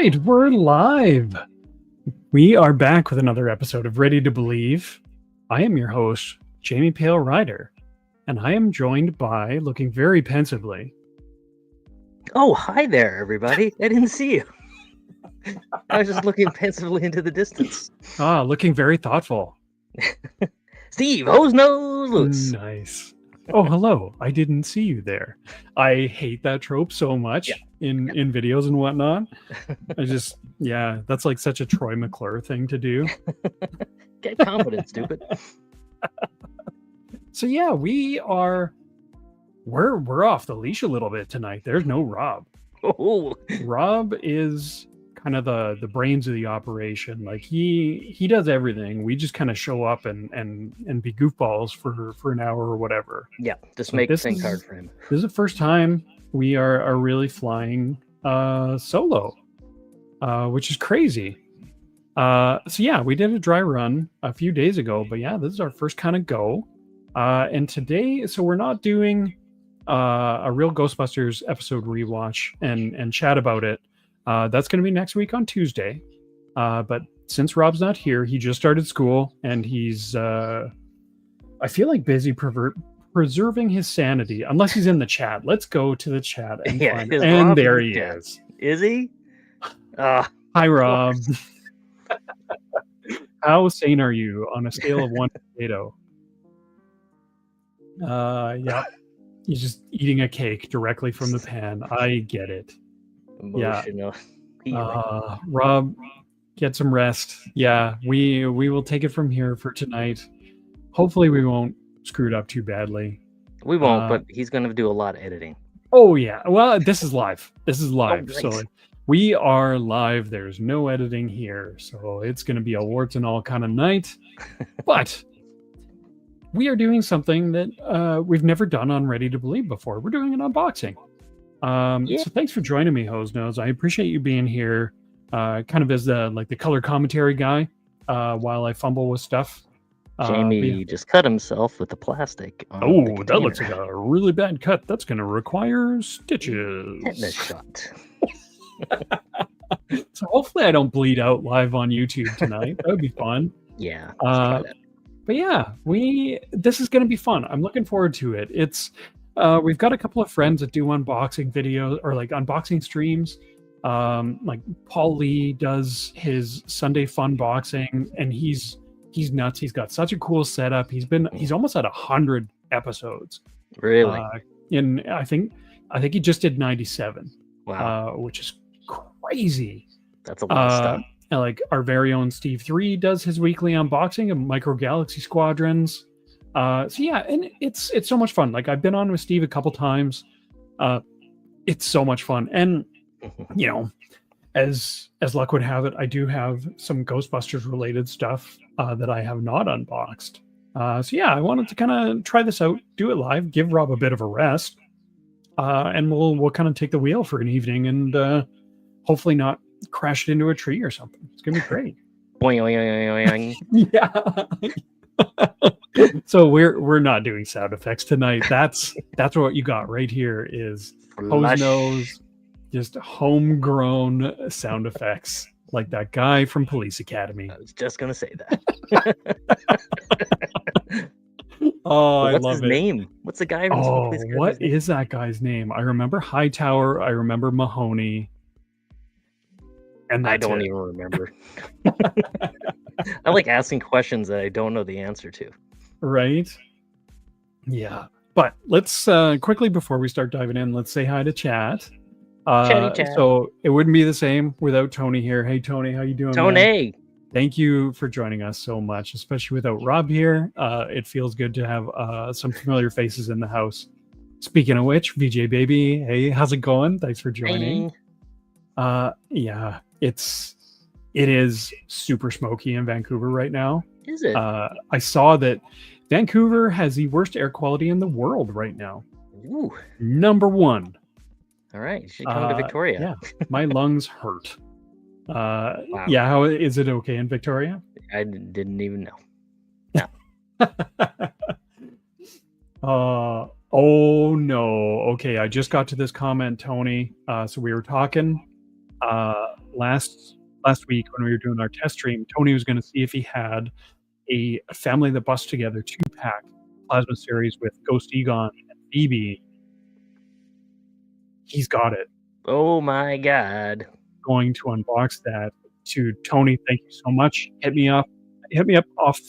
right, we're live. We are back with another episode of Ready to Believe. I am your host, Jamie Pale Rider, and I am joined by, looking very pensively. Oh, hi there, everybody. I didn't see you. I was just looking pensively into the distance. Looking very thoughtful. Steve, hose nose loose. Nice. Oh, hello. I didn't see you there. I hate that trope so much in videos and whatnot. That's like such a Troy McClure thing to do. Get confident, stupid. So yeah, we're off the leash a little bit tonight. There's no Rob. Oh. Rob is kind of the brains of the operation. Like he does everything. We just kind of show up and be goofballs for an hour or whatever. Yeah, just make things hard for him. This is the first time we are really flying solo, which is crazy. So yeah, we did a dry run a few days ago, but yeah, this is our first kind of go. And today, so we're not doing a real Ghostbusters episode rewatch and chat about it. That's going to be next week on Tuesday. But since Rob's not here, he just started school and he's, I feel like busy preserving his sanity, unless he's in the chat. Let's go to the chat and find him. And there he is. Is he? Hi, Rob. How sane are you on a scale of 1 to potato? Yeah. He's just eating a cake directly from the pan. I get it. Emotional. Yeah. Rob, get some rest. Yeah, we will take it from here for tonight. Hopefully we won't screw it up too badly. We won't, but he's going to do a lot of editing. Oh yeah. Well, this is live. Oh, right. So we are live. There's no editing here. So it's going to be a warts and all kind of night. But we are doing something that we've never done on Ready to Believe before. We're doing an unboxing. So thanks for joining me, Hose Nose. I appreciate you being here, kind of as the color commentary guy, while I fumble with stuff. Jamie just cut himself with the plastic. That looks like a really bad cut. That's going to require stitches. Tetanus shot. So hopefully I don't bleed out live on YouTube tonight. That would be fun. Yeah. But yeah, this is going to be fun. I'm looking forward to it. It's we've got a couple of friends that do unboxing videos or like unboxing streams. Like Paul Lee does his Sunday Fun Boxing, and he's nuts. He's got such a cool setup. He's almost at 100 episodes. Really? And I think he just did 97. Wow. Which is crazy. That's a lot of stuff. And like our very own Steve 3 does his weekly unboxing of Micro Galaxy Squadrons. So yeah, and it's so much fun. Like I've been on with Steve a couple times. It's so much fun. And you know, as luck would have it, I do have some Ghostbusters related stuff that I have not unboxed. So yeah, I wanted to kind of try this out, do it live, give Rob a bit of a rest. And we'll kind of take the wheel for an evening and hopefully not crash it into a tree or something. It's gonna be great. Yeah. So we're not doing sound effects tonight. That's what you got right here is Hose Nose, just homegrown sound effects like that guy from Police Academy. I was just gonna say that. Oh, I love it. What's his name? What's the guy? What is that guy's name? I remember Hightower. I remember Mahoney. And I don't even remember. I like asking questions that I don't know the answer to. Right? Yeah. But let's quickly, before we start diving in, let's say hi to chat. Chat. So it wouldn't be the same without Tony here. Hey, Tony, how you doing, Tony? Man? Thank you for joining us so much, especially without Rob here. It feels good to have some familiar faces in the house. Speaking of which, VJ Baby, hey, how's it going? Thanks for joining. Yeah, it is super smoky in Vancouver right now. Is it? I saw that Vancouver has the worst air quality in the world right now. Ooh. Number 1. All right, you should come to Victoria. Yeah, my lungs hurt. Wow. Yeah, how is it okay in Victoria? I didn't even know. No. Oh no. Okay, I just got to this comment, Tony. So we were talking Last week when we were doing our test stream, Tony was going to see if he had a Family That Busts Together 2-pack plasma series with Ghost Egon and Phoebe. He's got it. Oh my god. Going to unbox that. To Tony, thank you so much. Hit me up off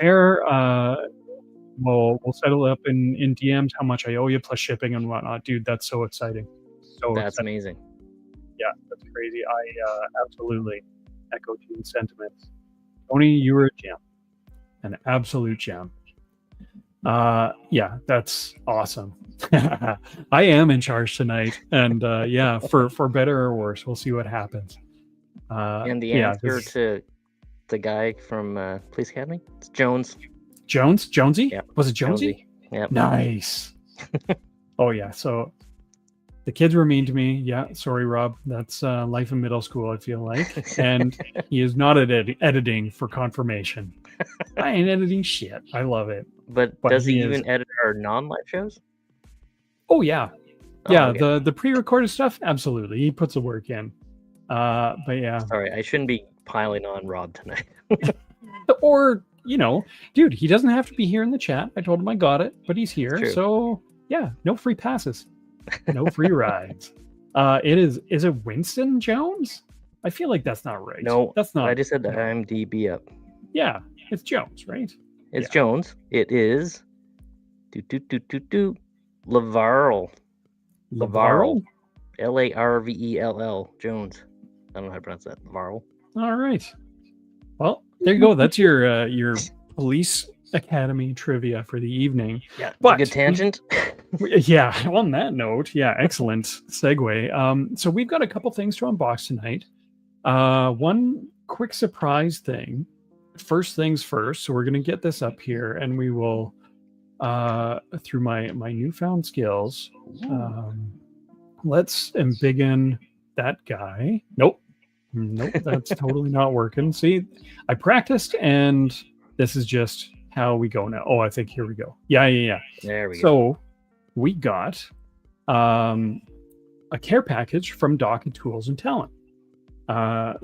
air. We'll settle it up in DMs how much I owe you plus shipping and whatnot. Dude, that's so exciting. That's amazing. Yeah, that's crazy. I absolutely echo Gene's sentiments. Tony, you were a gem. An absolute gem. Yeah, that's awesome. I am in charge tonight, and yeah, for better or worse, we'll see what happens. And the answer to the guy from Police Academy, it's Jones. Jonesy? Yep. Was it Jonesy? Yep. Nice. Oh yeah. So the kids were mean to me. Yeah. Sorry, Rob. That's life in middle school, I feel like. And he is not editing for confirmation. I ain't editing shit. I love it. But does he even edit our non-live shows? Oh yeah. Yeah. Okay. The pre-recorded stuff, absolutely. He puts the work in. But yeah. Sorry, I shouldn't be piling on Rob tonight. Or, dude, he doesn't have to be here in the chat. I told him I got it, but he's here. So yeah, no free passes. No free rides. Is it Winston Jones? I feel like that's not right. No, that's not. I just had the IMDb up. Yeah, it's Jones, right? It's Jones. It is Lavarl. Lavarl? Larvell. Jones. I don't know how to pronounce that. Lavarl. All right. Well, there you go. That's your Police Academy trivia for the evening. Yeah, but a good tangent. Yeah, on that note, yeah, excellent segue. So we've got a couple things to unbox tonight. One quick surprise thing. First things first. So we're going to get this up here, and we will, through my newfound skills, let's embiggen that guy. Nope, that's totally not working. See, I practiced, and this is just how we go now. Oh, I think here we go. Yeah. There we go. So we got a care package from Doc and Tools and Talent.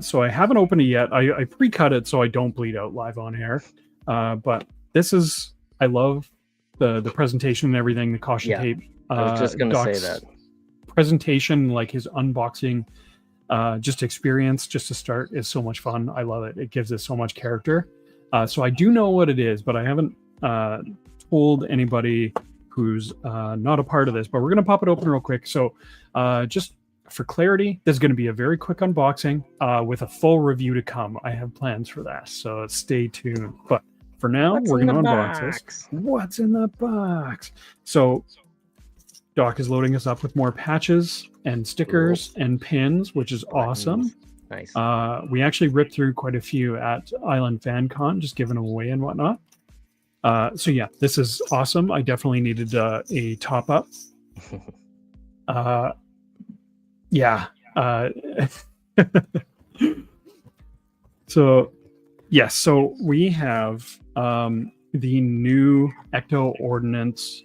So I haven't opened it yet. I pre-cut it so I don't bleed out live on air. But this is, I love the presentation and everything, the caution tape. I was just going to say that. Presentation, like his unboxing just experience, just to start, is so much fun. I love it. It gives it so much character. So I do know what it is, but I haven't told anybody who's not a part of this, but we're going to pop it open real quick. So just for clarity, this is going to be a very quick unboxing with a full review to come. I have plans for that, so stay tuned. But for now, we're going to unbox this. What's in the box? So Doc is loading us up with more patches and stickers and pins, which is awesome. Nice. We actually ripped through quite a few at Island FanCon, just giving them away and whatnot. So yeah, this is awesome. I definitely needed a top up. Yeah. So yes, so we have the new Ecto Ordnance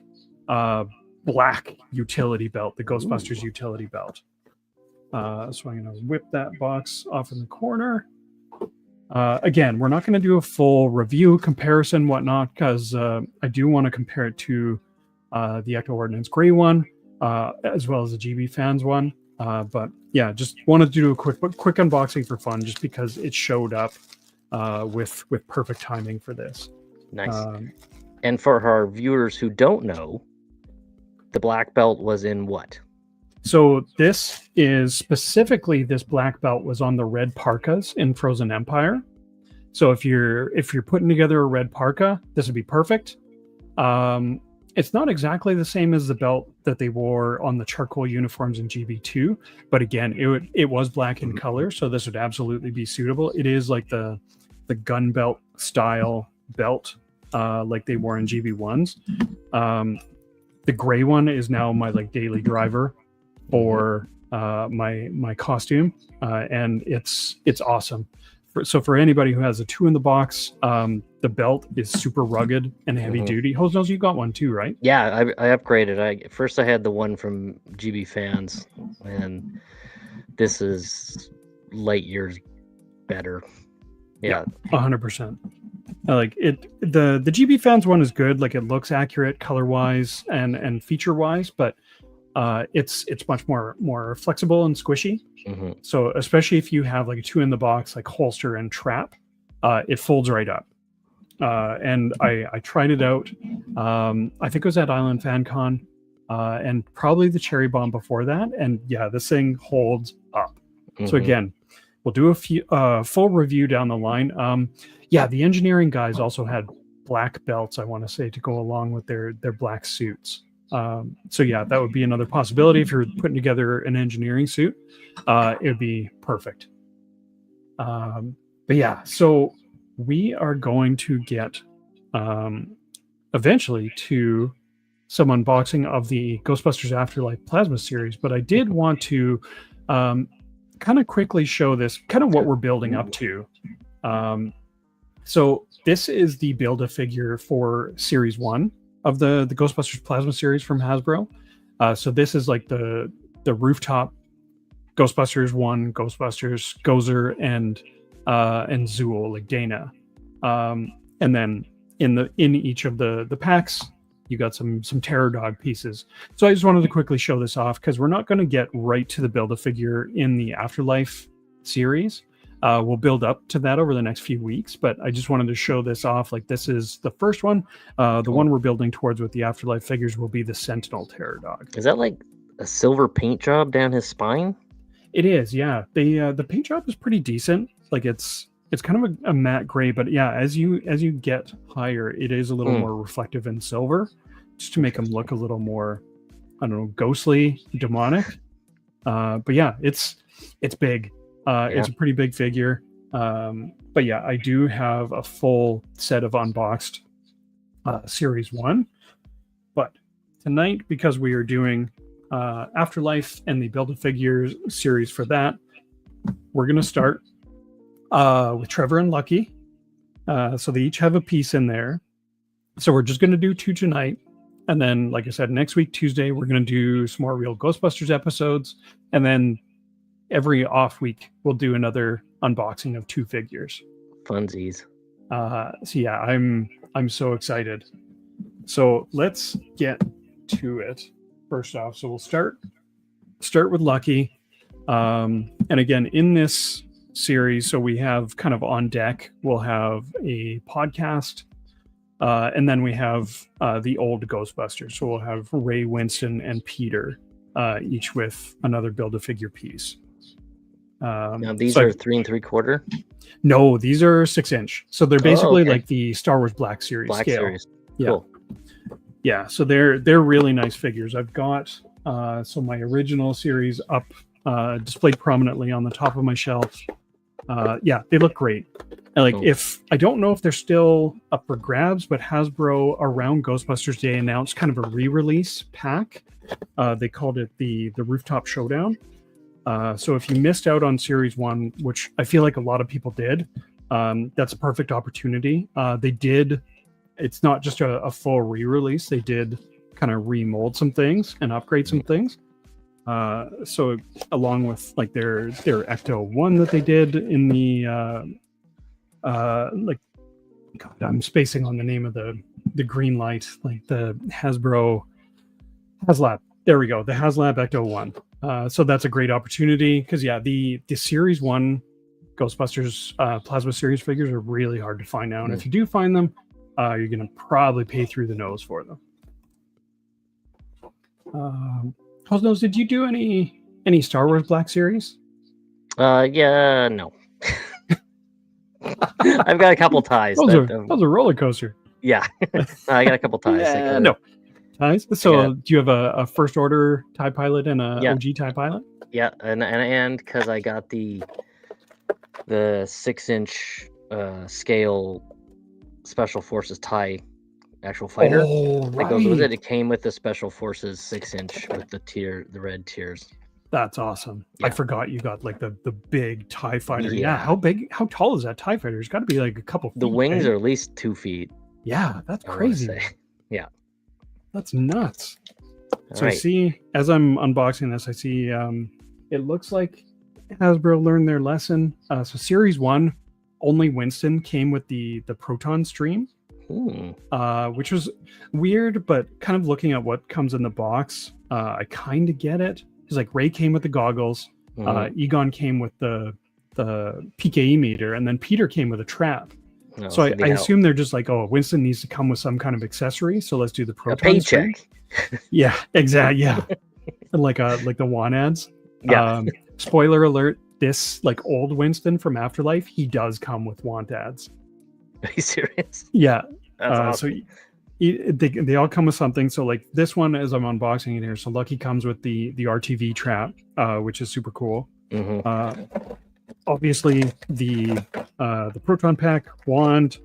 black utility belt, the Ghostbusters utility belt. So I'm going to whip that box off in the corner. Again, we're not going to do a full review, comparison, whatnot, because I do want to compare it to the Ecto Ordnance gray one, as well as the GB Fans one. But yeah, just wanted to do a quick unboxing for fun, just because it showed up with perfect timing for this. Nice. And for our viewers who don't know, the black belt was in what? So this is specifically, this black belt was on the red parkas in Frozen Empire. So if you're putting together a red parka, this would be perfect. It's not exactly the same as the belt that they wore on the charcoal uniforms in GB2, but again, it was black in color, so this would absolutely be suitable. It is like the gun belt style belt, like they wore in GB1s. The gray one is now my daily driver for my costume, and it's awesome. So for anybody who has a 2 in the box, the belt is super rugged and heavy duty. Hose, you got one too, right? Yeah, I upgraded. First I had the one from GB Fans, and this is light years better. Yeah. 100%. Like it, the GB Fans one is good. Like it looks accurate color wise and feature wise, but it's much more flexible and squishy. Mm-hmm. So especially if you have like a 2 in the box like holster and trap, it folds right up. And I tried it out. I think it was at Island FanCon, and probably the Cherry Bomb before that. And yeah, this thing holds up. Mm-hmm. So again, we'll do a full review down the line. Yeah, the engineering guys also had black belts, I want to say, to go along with their black suits. So yeah, that would be another possibility if you're putting together an engineering suit. It would be perfect. But yeah, so we are going to get eventually to some unboxing of the Ghostbusters Afterlife Plasma series, but I did want to kind of quickly show this, kind of what we're building up to. So this is the Build-A-Figure for Series 1 of the Ghostbusters Plasma series from Hasbro. So this is like the rooftop Ghostbusters 1, Ghostbusters, Gozer, and Zool, like Dana. And then in each of the packs, you got some Terror Dog pieces. So I just wanted to quickly show this off because we're not going to get right to the Build-A-Figure in the Afterlife series. We'll build up to that over the next few weeks, but I just wanted to show this off. Like this is the first one. The one we're building towards with the Afterlife figures will be the Sentinel Terror Dog. Is that like a silver paint job down his spine? It is, yeah. The paint job is pretty decent. Like it's kind of a matte gray, but yeah, as you get higher, it is a little more reflective in silver, just to make them look a little more, I don't know, ghostly, demonic. But yeah, it's big. It's a pretty big figure. But yeah, I do have a full set of unboxed Series 1. But tonight, because we are doing Afterlife and the Build-A-Figure series for that, we're going to start with Trevor and Lucky. So they each have a piece in there. So we're just going to do 2 tonight. And then, like I said, next week, Tuesday, we're going to do some more Real Ghostbusters episodes. And then every off week, we'll do another unboxing of 2 figures. Funsies. So yeah, I'm so excited. So let's get to it. First off, so we'll start with Lucky. And again, in this series, so we have kind of on deck, we'll have a podcast, and then we have the old Ghostbusters. So we'll have Ray, Winston, and Peter, each with another Build-A-Figure piece. Now these are 3 3/4. No, these are 6-inch. So they're basically like the Star Wars Black Series scale. Series. Yeah. Cool. Yeah, so they're really nice figures. I've got so my original series up displayed prominently on the top of my shelf. Yeah, they look great. And like if I don't know if they're still up for grabs, but Hasbro around Ghostbusters Day announced kind of a re-release pack. They called it the Rooftop Showdown. So if you missed out on Series 1, which I feel like a lot of people did, that's a perfect opportunity. They did, it's not just a full re-release. They did kind of remold some things and upgrade some things. So along with like their Ecto 1 that they did in the, like, God, I'm spacing on the name of the green light, like the HasLab. There we go. The HasLab Ecto 1. So that's a great opportunity because yeah, the Series 1 Ghostbusters Plasma Series figures are really hard to find now, and if you do find them, you're gonna probably pay through the nose for them. Hosnose, did you do any Star Wars Black Series? Yeah, no. I've got a couple ties. Those are roller coaster. Yeah, I got a couple ties. Yeah, no. Ties. So do you have a first order TIE pilot and a OG TIE pilot? Yeah, and because I got the 6-inch scale Special Forces TIE actual fighter. That goes with it. It came with the Special Forces 6-inch with the red tiers. That's awesome. Yeah. I forgot you got like the big TIE fighter. Yeah. How tall is that TIE fighter? It's got to be like a couple feet. The wings are at least 2 feet. Yeah, that's crazy. Yeah. That's nuts. All so right. I see, as I'm unboxing this, I see it looks like Hasbro learned their lesson. So Series 1, only Winston came with the Proton stream, which was weird, but kind of looking at what comes in the box, I kind of get it. Because like Ray came with the goggles, Egon came with the PKE meter, and then Peter came with a trap. So I assume they're just like, oh, Winston needs to come with some kind of accessory, so let's do the Proton stream. Yeah, exactly. Yeah, like the WAN ads. Yeah. Spoiler alert: this like old Winston from Afterlife, he does come with want ads. Are you serious? Yeah. That's awesome. So they all come with something. So like this one, as I'm unboxing it here, so Lucky comes with the RTV trap, which is super cool. Obviously the Proton pack, wand,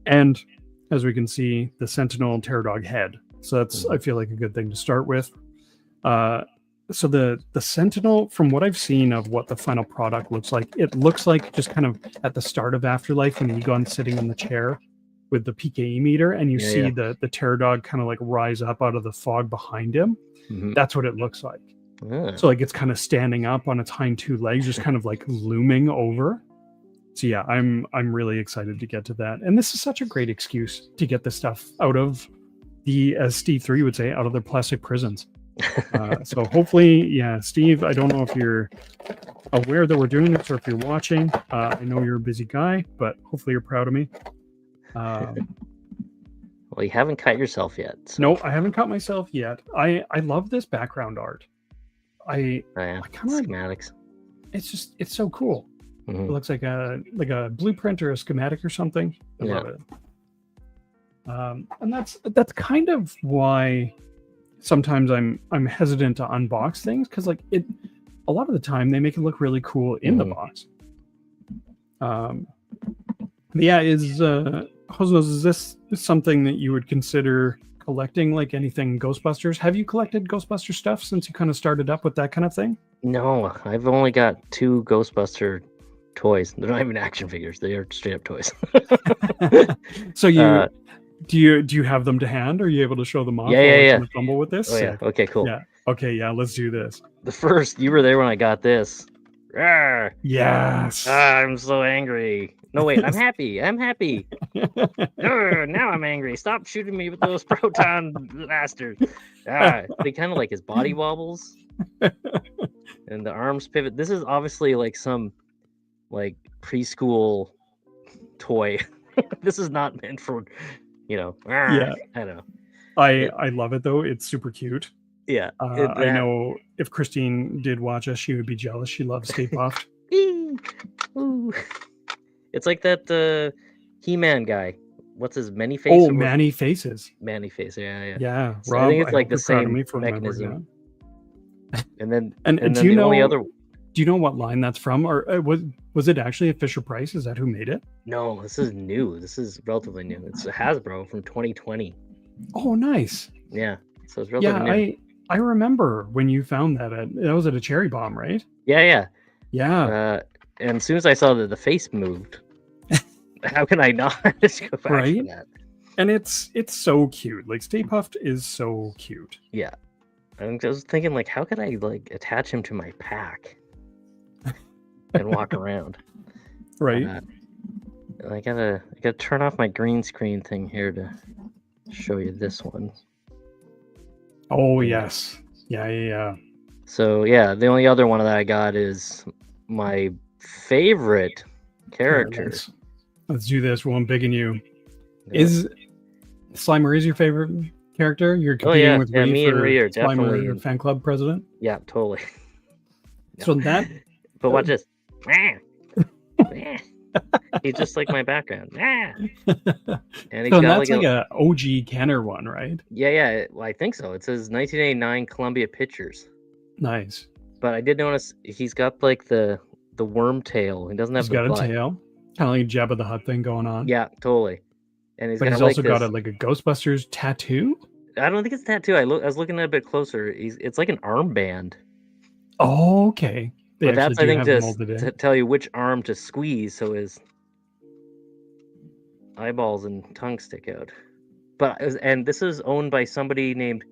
and as we can see, the Sentinel Terror Dog head. So that's I feel like a good thing to start with. So the Sentinel, from what I've seen of what the final product looks like, it looks like just kind of at the start of Afterlife when Egon's sitting in the chair with the PKE meter, and you see the Terror Dog kind of like rise up out of the fog behind him. That's what it looks like. So like it's kind of standing up on its hind two legs, just kind of like looming over. So yeah, I'm really excited to get to that. And this is such a great excuse to get the stuff out of the, as Steve 3 would say, out of their plastic prisons. So hopefully, yeah, Steve, I don't know if you're aware that we're doing this or if you're watching. I know you're a busy guy, but hopefully you're proud of me. Well, you haven't cut yourself yet. So. No, I haven't cut myself yet. I love this background art. I kind of schematics. It's so cool. It looks like a blueprint or a schematic or something. I love it. And that's kind of why sometimes I'm hesitant to unbox things, because like a lot of the time they make it look really cool in the box. Yeah, is this something that you would consider collecting, like anything Ghostbusters? Have you collected Ghostbuster stuff since you kind of started up with that kind of thing? No, I've only got 2 Ghostbuster toys. They're not even action figures; they are straight up toys. So you do you have them to hand? Are you able to show them off? Yeah. Fumble with this. Oh yeah. Okay. Cool. Yeah. Okay. Yeah. Let's do this. The first, you were there when I got this. Rawr! Yes. I'm so angry. No, wait. I'm happy. I'm happy. Now I'm angry. Stop shooting me with those proton blasters. They kind of like his body wobbles, and the arms pivot. This is obviously like some like preschool toy. This is not meant for, I don't know. I love it though. It's super cute. Yeah. I know if Kristine did watch us, she would be jealous. She loves Stay Puft. It's like that He-Man guy. What's his Many Faces? Oh, Many Faces. Many Faces, yeah. Yeah, So Rob, I think it's like the same mechanism. And then, and do then you know? Only other... Do you know what line that's from, or was it actually a Fisher Price? Is that who made it? No, this is new. This is relatively new. It's a Hasbro from 2020. Oh, nice. Yeah, so it's relatively new. I remember when you found that. That was at a Cherry Bomb, right? Yeah. And as soon as I saw that the face moved, how can I not just go back to that? And it's so cute. Like Stay Puft is so cute. Yeah. I was thinking, like, how could I like attach him to my pack and walk around? Right. I gotta turn off my green screen thing here to show you this one. Oh yes. Yeah. So yeah, the only other one that I got is my favorite character. Let's do this. One bigging you. Yeah. Is Slimer is your favorite character? You're competing with Ree me for and Ree are definitely Slimer fan club president. Yeah, totally. So that. But watch this. He's just like my background. And he's got that's like a OG Kenner one, right? Yeah. Well, I think so. It says 1989 Columbia Pictures. Nice. But I did notice he's got like the worm tail. He doesn't have. He's got a tail, kind of like Jabba the Hutt thing going on. Yeah, totally. And he's also got a Ghostbusters tattoo. I don't think it's a tattoo. I was looking at it a bit closer. It's like an armband. Oh, okay. But that's, I think, to tell you which arm to squeeze so his eyeballs and tongue stick out. And this is owned by somebody named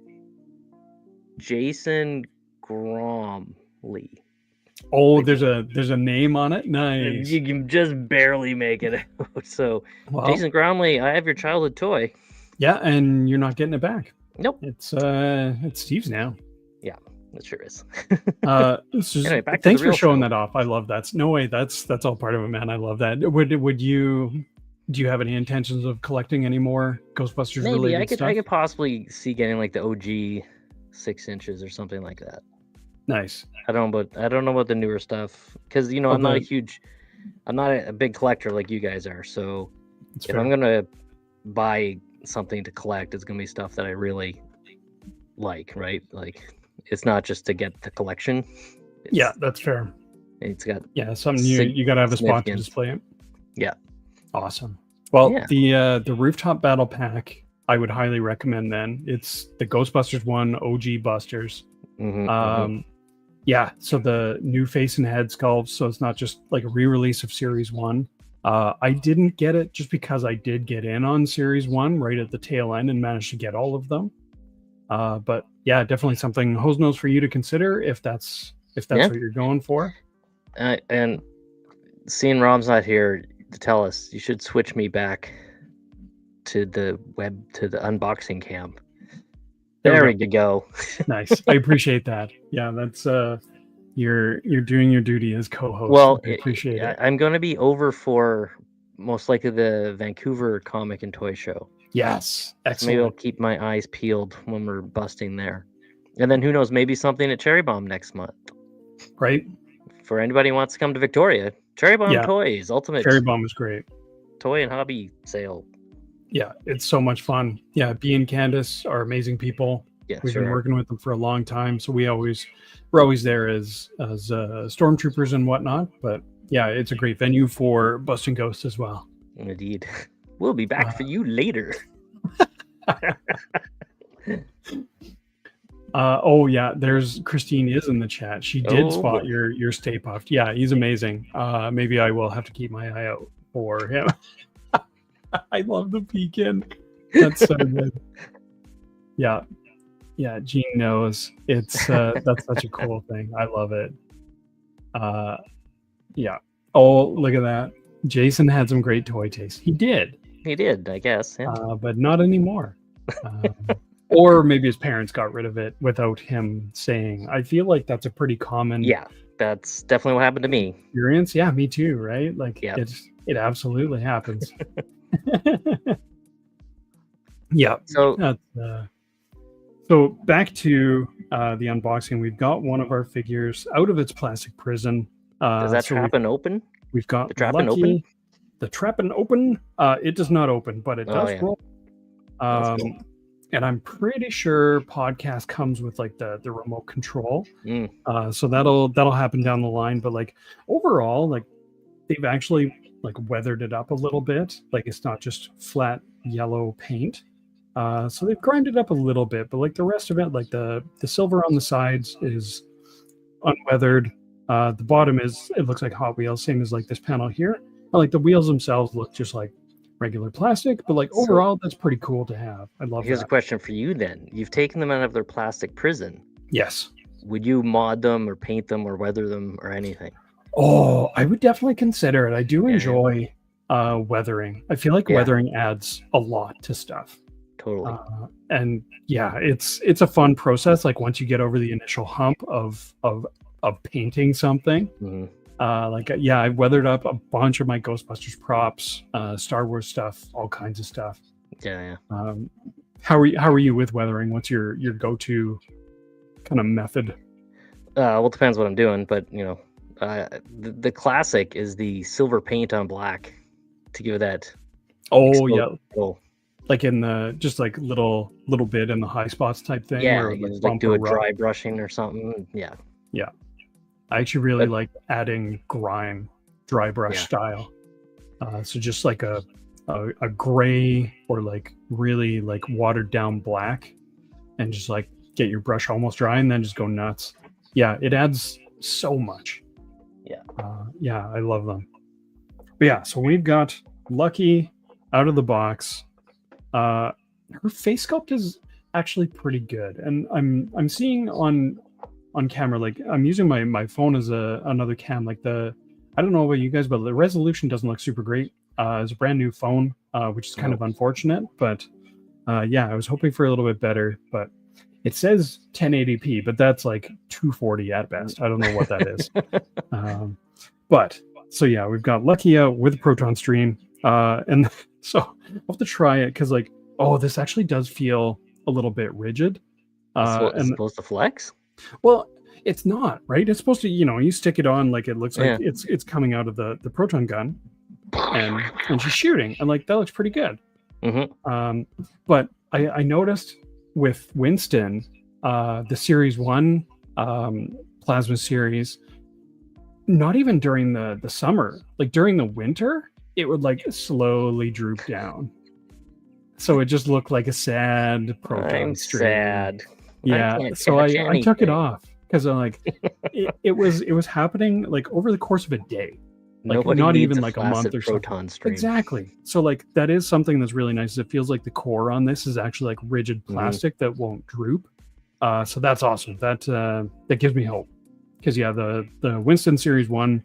Jason Grom. Lee. Oh, there's a name on it. Nice. You can just barely make it out. So, Well, Jason Gromley, I have your childhood toy. yeah, and you're not getting it back. Nope. It's Steve's now. Yeah, it sure is. Anyway, back to thanks the real for showing show. that off. I love that. No way, that's all part of it, man. I love that. Do you have any intentions of collecting any more Ghostbusters Maybe related stuff? I could possibly see getting like the OG 6 inches or something like that. Nice. I don't know about the newer stuff because I'm not a big collector like you guys are. So if I'm gonna buy something to collect, it's gonna be stuff that I really like, right? Like it's not just to get the collection. Yeah, that's fair. It's got something you gotta have a spot to display it. Yeah. Awesome. Well, the rooftop battle pack I would highly recommend. Then it's the Ghostbusters 1 OG Busters. Yeah, so the new face and head sculpts, so it's not just like a re-release of Series 1. I didn't get it just because I did get in on Series 1 right at the tail end and managed to get all of them. But yeah, definitely something Hose Nose for you to consider if that's what you're going for. And seeing Rob's not here to tell us, you should switch me back to the unboxing camp. There we go. Nice. I appreciate that. Yeah, that's you're doing your duty as co-host. Well, I appreciate it. I'm going to be over for most likely the Vancouver Comic and Toy Show. Yes, excellent. So maybe I'll keep my eyes peeled when we're busting there, and then who knows? Maybe something at Cherry Bomb next month. Right. For anybody who wants to come to Victoria, Cherry Bomb Toys, ultimate. Cherry Bomb is great. Toy and hobby sale. Yeah, it's so much fun. Yeah, B and Candace are amazing people. Yeah, we've been working with them for a long time, so we're always there as stormtroopers and whatnot. But yeah, it's a great venue for busting ghosts as well. Indeed, we'll be back for you later. Oh yeah, there's Kristine is in the chat. She did spot your Stay Puft. Yeah, he's amazing. Maybe I will have to keep my eye out for him. I love the peekin. That's so good. Yeah, Gene knows. It's that's such a cool thing. I love it. Yeah. Oh, look at that. Jason had some great toy taste. He did, I guess. Yeah. But not anymore. Or maybe his parents got rid of it without him saying. I feel like that's a pretty common. Yeah, that's definitely what happened to me. Experience. Yeah, me too. Right? Like it absolutely happens. Yeah. So back to the unboxing. We've got one of our figures out of its plastic prison. Does that trap and open? We've got the trap and open. The trap and open. It does not open, but it does roll. Cool. And I'm pretty sure podcast comes with like the remote control. So that'll happen down the line. But like overall, like they've actually like weathered it up a little bit. Like it's not just flat yellow paint. So they've grinded up a little bit, but like the rest of it, like the silver on the sides is unweathered. The bottom it looks like Hot Wheels, same as like this panel here. And, like the wheels themselves look just like regular plastic, but like overall that's pretty cool to have. I love Here's a question for you then. You've taken them out of their plastic prison. Yes. Would you mod them or paint them or weather them or anything? Oh, I would definitely consider it. I do enjoy weathering. I feel like weathering adds a lot to stuff. Totally. And yeah, it's a fun process. Like once you get over the initial hump of painting something, I've weathered up a bunch of my Ghostbusters props, Star Wars stuff, all kinds of stuff. Yeah. How are you with weathering? What's your go-to kind of method? Well, it depends what I'm doing, but the classic is the silver paint on black to give it that. Oh yeah. Like in the just like little bit in the high spots type thing. Yeah, or like do a dry brushing or something. Yeah. I actually really like adding dry brush style. So just like a gray or like really like watered down black, and just like get your brush almost dry and then just go nuts. Yeah, it adds so much. Yeah, I love them. But yeah, so we've got Lucky out of the box. Her face sculpt is actually pretty good, and I'm seeing on on camera. Like I'm using my phone as another cam. Like I don't know about you guys, but the resolution doesn't look super great. It's a brand new phone, which is kind of unfortunate. But yeah, I was hoping for a little bit better. But it says 1080p, but that's like 240 at best. I don't know what that is. But so yeah, we've got Lucky with a Proton Stream, and so I'll have to try it because like, oh, this actually does feel a little bit rigid. It's supposed to flex? Well, it's not, right? It's supposed to, you stick it on like it looks like it's coming out of the proton gun, and she's shooting, and like that looks pretty good. But I noticed with Winston, the Series 1 plasma series, not even during the summer, like during the winter, it would like slowly droop down. So it just looked like a sad proton stream. Sad. Yeah, so I took it off because I'm like, it was happening like over the course of a day, like not even like a month or so. Exactly. So like that is something that's really nice. It feels like the core on this is actually like rigid plastic that won't droop. So that's awesome. That gives me hope because yeah, the Winston Series 1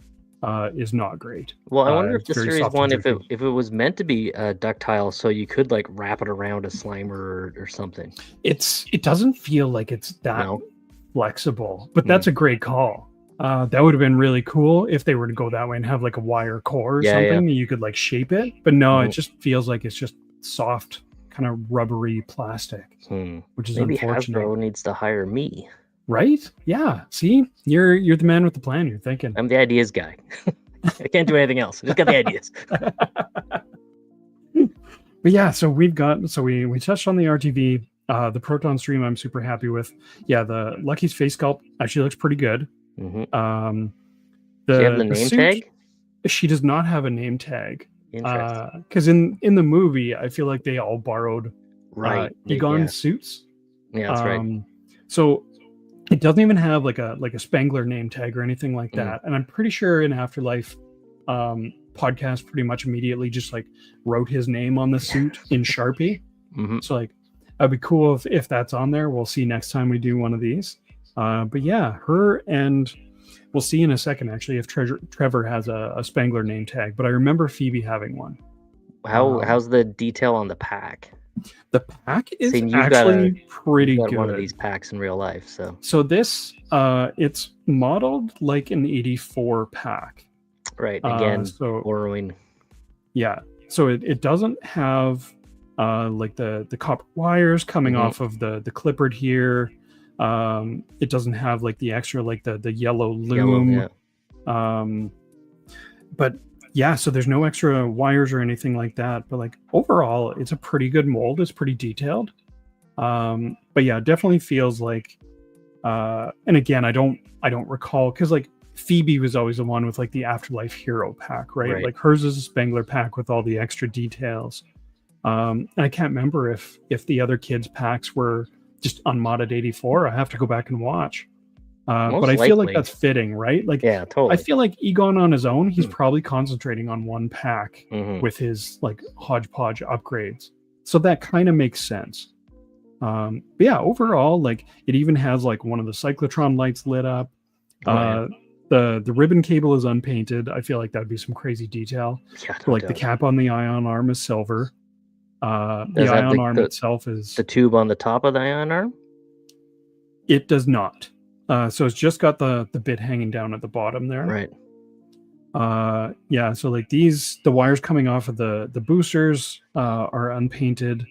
is not great. Well, I wonder if the Series 1, if it was meant to be ductile, so you could like wrap it around a Slimer or something. It doesn't feel like it's that flexible, but that's a great call. That would have been really cool if they were to go that way and have like a wire core or something and you could like shape it. But no, it just feels like it's just soft, kind of rubbery plastic, which is maybe unfortunate. Hasbro needs to hire me. Right? Yeah. See, you're the man with the plan. You're thinking. I'm the ideas guy. I can't do anything else. I just got the ideas. But yeah, so we touched on the RTV, the Proton Stream. I'm super happy with. Yeah, the Lucky's face sculpt actually looks pretty good. Does she have the name tag? She does not have a name tag. Interesting. Because in the movie, I feel like they all borrowed Egon suits. Yeah, that's right. So it doesn't even have like a Spangler name tag or anything like that. And I'm pretty sure in Afterlife podcast pretty much immediately just like wrote his name on the suit in Sharpie. So like that'd be cool if that's on there. We'll see next time we do one of these. But yeah, her, and we'll see in a second actually if Trevor has a Spangler name tag. But I remember Phoebe having one. How's the detail on the pack? The pack is actually pretty good. One of these packs in real life, so this it's modeled like an 84 pack. Right. Again, borrowing. Yeah. So it doesn't have like the copper wires coming off of the clipboard here. It doesn't have like the extra like the yellow loom. But yeah, so there's no extra wires or anything like that. But like overall, it's a pretty good mold. It's pretty detailed. But yeah, it definitely feels like. And again, I don't recall because like Phoebe was always the one with like the Afterlife Hero pack, right? Like hers is a Spangler pack with all the extra details. And I can't remember if the other kids' packs were just unmodded 84. I have to go back and watch. But I feel like that's fitting, right? Like, yeah, totally. I feel like Egon on his own, he's probably concentrating on one pack with his like hodgepodge upgrades. So that kind of makes sense. But yeah, overall, like it even has like one of the cyclotron lights lit up. The ribbon cable is unpainted. I feel like that'd be some crazy detail. Yeah, like the cap on the ion arm is silver. The ion arm itself is the tube on the top of the ion arm. It does not. So it's just got the bit hanging down at the bottom there. Right. Yeah. So like the wires coming off of the boosters are unpainted.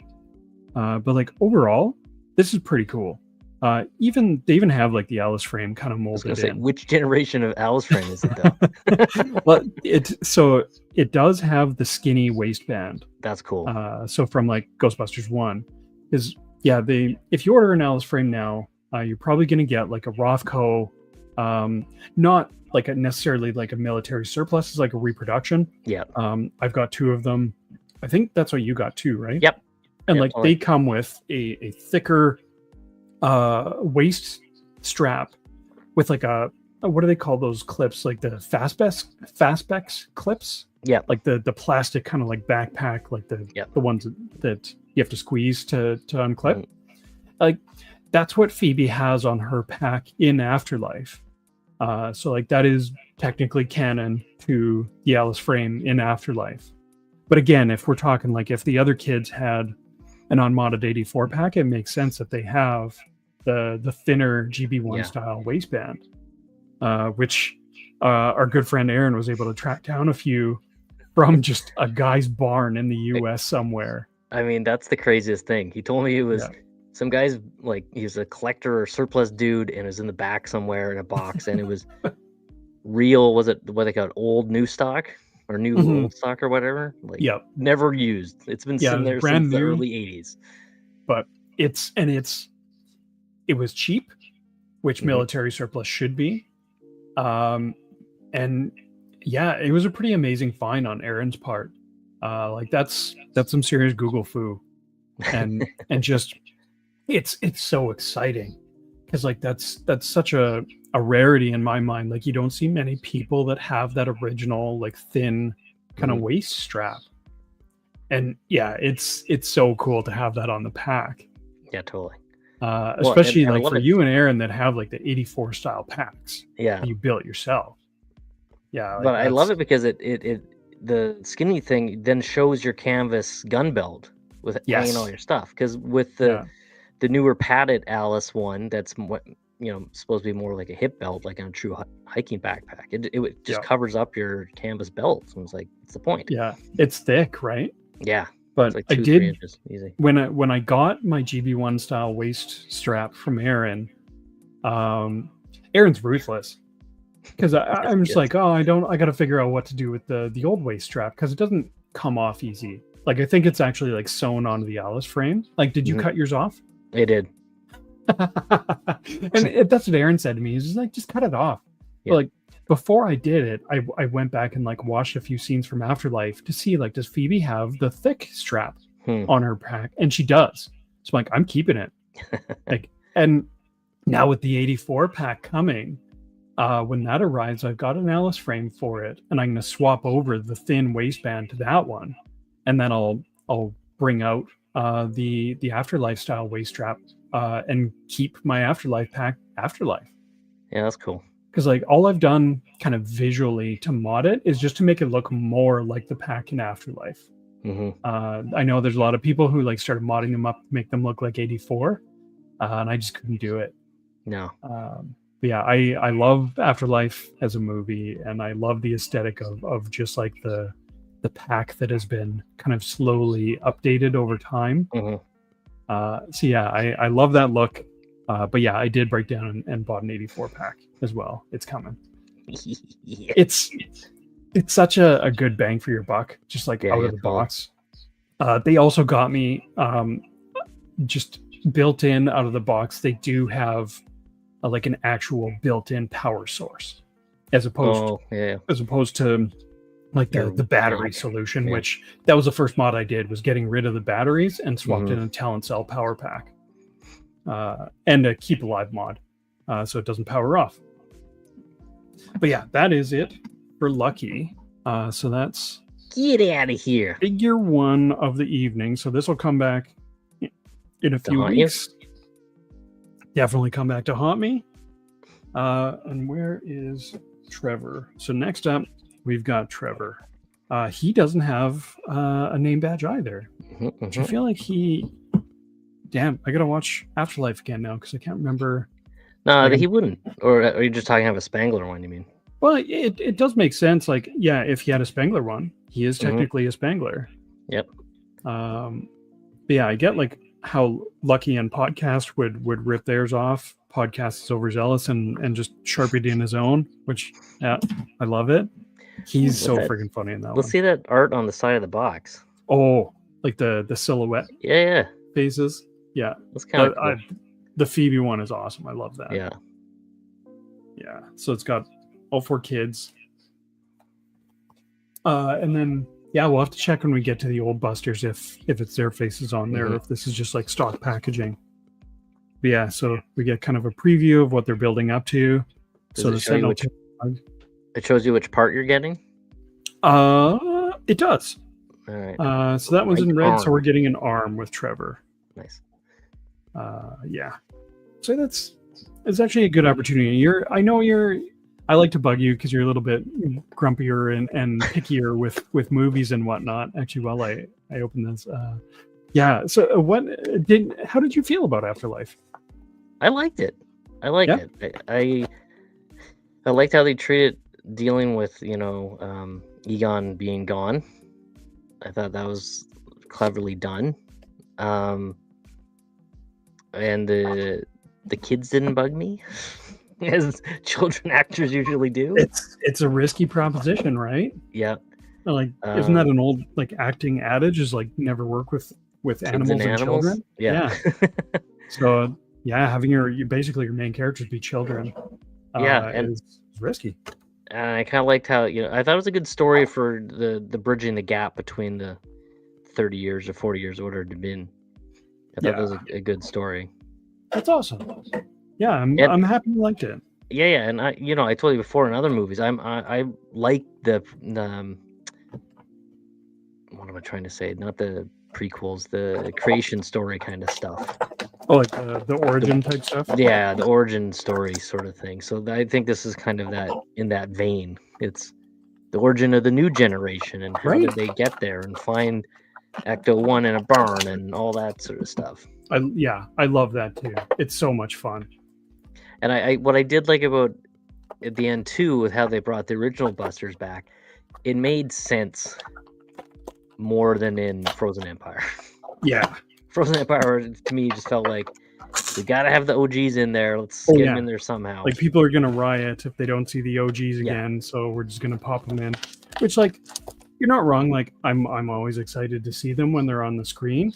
But like overall, this is pretty cool. They even have like the Alice frame kind of molded in. Which generation of Alice frame is it though? Well, it does have the skinny waistband. That's cool. So from like Ghostbusters 1 is if you order an Alice frame now, you're probably going to get like a Rothko, not like necessarily like a military surplus, it's like a reproduction. Yeah. I've got 2 of them. I think that's what you got too, right? Yep. And like they come with a thicker waist strap with like what do they call those clips? Like the Fastbex clips? Yeah. Like the plastic kind of like backpack, like the ones that you have to squeeze to unclip. Like that's what Phoebe has on her pack in Afterlife. So like that is technically canon to the Alice frame in Afterlife. But again, if we're talking like if the other kids had an unmodded 84 pack, it makes sense that they have the thinner GB1 style waistband, which our good friend Aaron was able to track down a few from just a guy's barn in the US somewhere. I mean, that's the craziest thing. He told me it was some guy's, like, he's a collector or surplus dude and it was in the back somewhere in a box, and it was real, was it what they call it, old new stock or new old stock or whatever? Like, never used. It's been sitting there since the early 80s. But it was cheap, which military surplus should be. And yeah, it was a pretty amazing find on Aaron's part. Like that's some serious Google foo, and just it's so exciting because like that's such a rarity in my mind. Like you don't see many people that have that original like thin kind of waist strap, and yeah, it's so cool to have that on the pack. Yeah, totally. Especially like for you and Aaron that have like the 84 style packs. Yeah, you built yourself. Yeah, like but I love it because it the skinny thing then shows your canvas gun belt with hanging all your stuff. Because with the newer padded Alice one, that's what supposed to be more like a hip belt, like on a true hiking backpack. It just covers up your canvas belt. So it's like, what's the point? Yeah, it's thick, right? Yeah, but like I 2-3 did inches, easy. When I got my GB1 style waist strap from Aaron. Aaron's ruthless. Because I'm just like, I got to figure out what to do with the old waist strap because it doesn't come off easy. Like I think it's actually like sewn onto the Alice frame. Like, did you cut yours off? I did. And that's what Aaron said to me. He's just like, just cut it off. Yeah. But like before I did it, I went back and like watched a few scenes from Afterlife to see like, does Phoebe have the thick strap on her pack? And she does. So I'm like, I'm keeping it. Like, and now with the 84 pack coming. When that arrives, I've got an Alice frame for it, and I'm going to swap over the thin waistband to that one, and then I'll bring out the Afterlife style waist strap and keep my Afterlife pack Afterlife. Yeah, that's cool. Because like all I've done kind of visually to mod it is just to make it look more like the pack in Afterlife. I know there's a lot of people who like started modding them up, make them look like 84, and I just couldn't do it. No. But yeah, I love Afterlife as a movie, and I love the aesthetic of just like the pack that has been kind of slowly updated over time. So yeah, I love that look. But yeah, I did break down and bought an 84 pack as well. It's coming. It's such a good bang for your buck, just like out of the box. They also got me just built in out of the box. They do have like an actual built-in power source, as opposed to like the battery solution, which that was the first mod I did, was getting rid of the batteries and swapped in a Talon Cell power pack, and a Keep Alive mod, so it doesn't power off. But yeah, that is it for Lucky. So that's get out of here. Figure one of the evening. So this will come back in a few weeks. Definitely come back to haunt me. And where is Trevor? So next up, we've got Trevor. He doesn't have a name badge either. Which I feel like damn, I gotta watch Afterlife again now because I can't remember. No, he wouldn't. Or are you just talking about a Spangler one, you mean? Well, it does make sense. Like, yeah, if he had a Spangler one, he is technically a Spangler. Yep. But yeah, I get like how Lucky and Podcast would rip theirs off. Podcast is overzealous and just Sharpied in his own, which I love it. He's so freaking funny in that one. Let's see that art on the side of the box. Oh, like the silhouette faces. Yeah. That's kind of cool. The Phoebe one is awesome. I love that. Yeah. Yeah. So it's got all 4 kids. And then we'll have to check when we get to the old Busters if it's their faces on there, or if this is just like stock packaging. But yeah, so we get kind of a preview of what they're building up to. Does it show you it shows you which part you're getting? It does. All right. So that one's in red, so we're getting an arm with Trevor. Nice. Yeah. So it's actually a good opportunity. I like to bug you because you're a little bit grumpier and pickier with movies and whatnot. Actually, while I open this, yeah. So how did you feel about Afterlife? I liked it. I liked it. I liked how they treated dealing with Egon being gone. I thought that was cleverly done. And the kids didn't bug me, as children actors usually do. It's a risky proposition, right? Yeah. Like, isn't that an old like acting adage? Is like never work with animals and children. Yeah. So yeah, having your basically your main characters be children, and is risky. And I kind of liked how I thought it was a good story for the bridging the gap between the 30 years or 40 years or whatever it had been. I thought that was a good story. That's awesome. Yeah, I'm happy you liked it. Yeah, and I told you before in other movies, I like the what am I trying to say? Not the prequels, the creation story kind of stuff. Oh, like the origin type stuff. Yeah, the origin story sort of thing. So I think this is kind of that in that vein. It's the origin of the new generation and how did they get there and find Ecto-1 in a barn and all that sort of stuff. I love that too. It's so much fun. And I what I did like about at the end too, with how they brought the original Busters back, it made sense more than in Frozen Empire. Yeah. Frozen Empire to me just felt like we gotta have the OGs in there. Let's get them in there somehow. Like people are gonna riot if they don't see the OGs again, so we're just gonna pop them in. Which, like, you're not wrong. Like I'm always excited to see them when they're on the screen,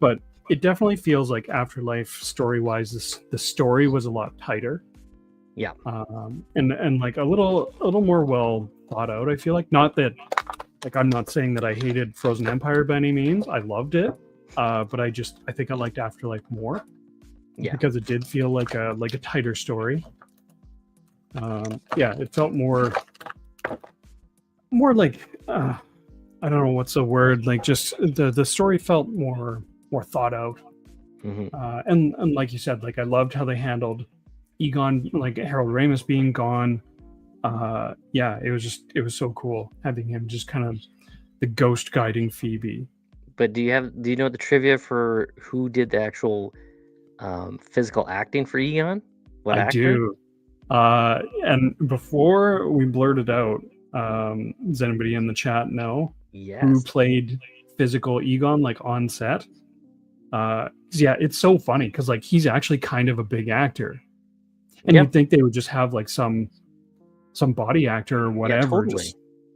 but it definitely feels like Afterlife story-wise, the story was a lot tighter. Yeah. And like a little more well thought out. I feel like, not that, like, I'm not saying that I hated Frozen Empire by any means. I loved it. But I think I liked Afterlife more. Yeah. Because it did feel like a tighter story. It felt more like I don't know what's the word. Like, just the story felt more thought out. And like you said, like, I loved how they handled Egon, like Harold Ramis being gone. It was so cool having him just kind of the ghost guiding Phoebe. But do you know the trivia for who did the actual physical acting for Egon? What actor? Do. And before we blurt it out, does anybody in the chat know who played physical Egon, like, on set? It's so funny because, like, he's actually kind of a big actor, and you'd think they would just have like some body actor or whatever.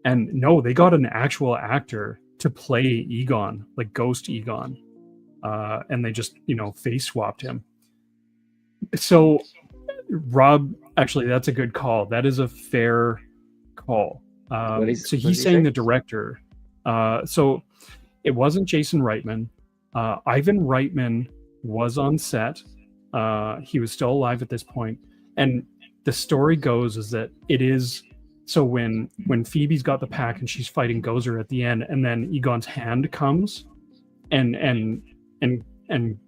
And no, they got an actual actor to play Egon, like Ghost Egon, and they just face swapped him. So Rob, actually, that's a good call. That is a fair call. So he's saying the director. So it wasn't Jason Reitman. Ivan Reitman was on set. He was still alive at this point, and the story goes is that it is. So when Phoebe's got the pack and she's fighting Gozer at the end, and then Egon's hand comes and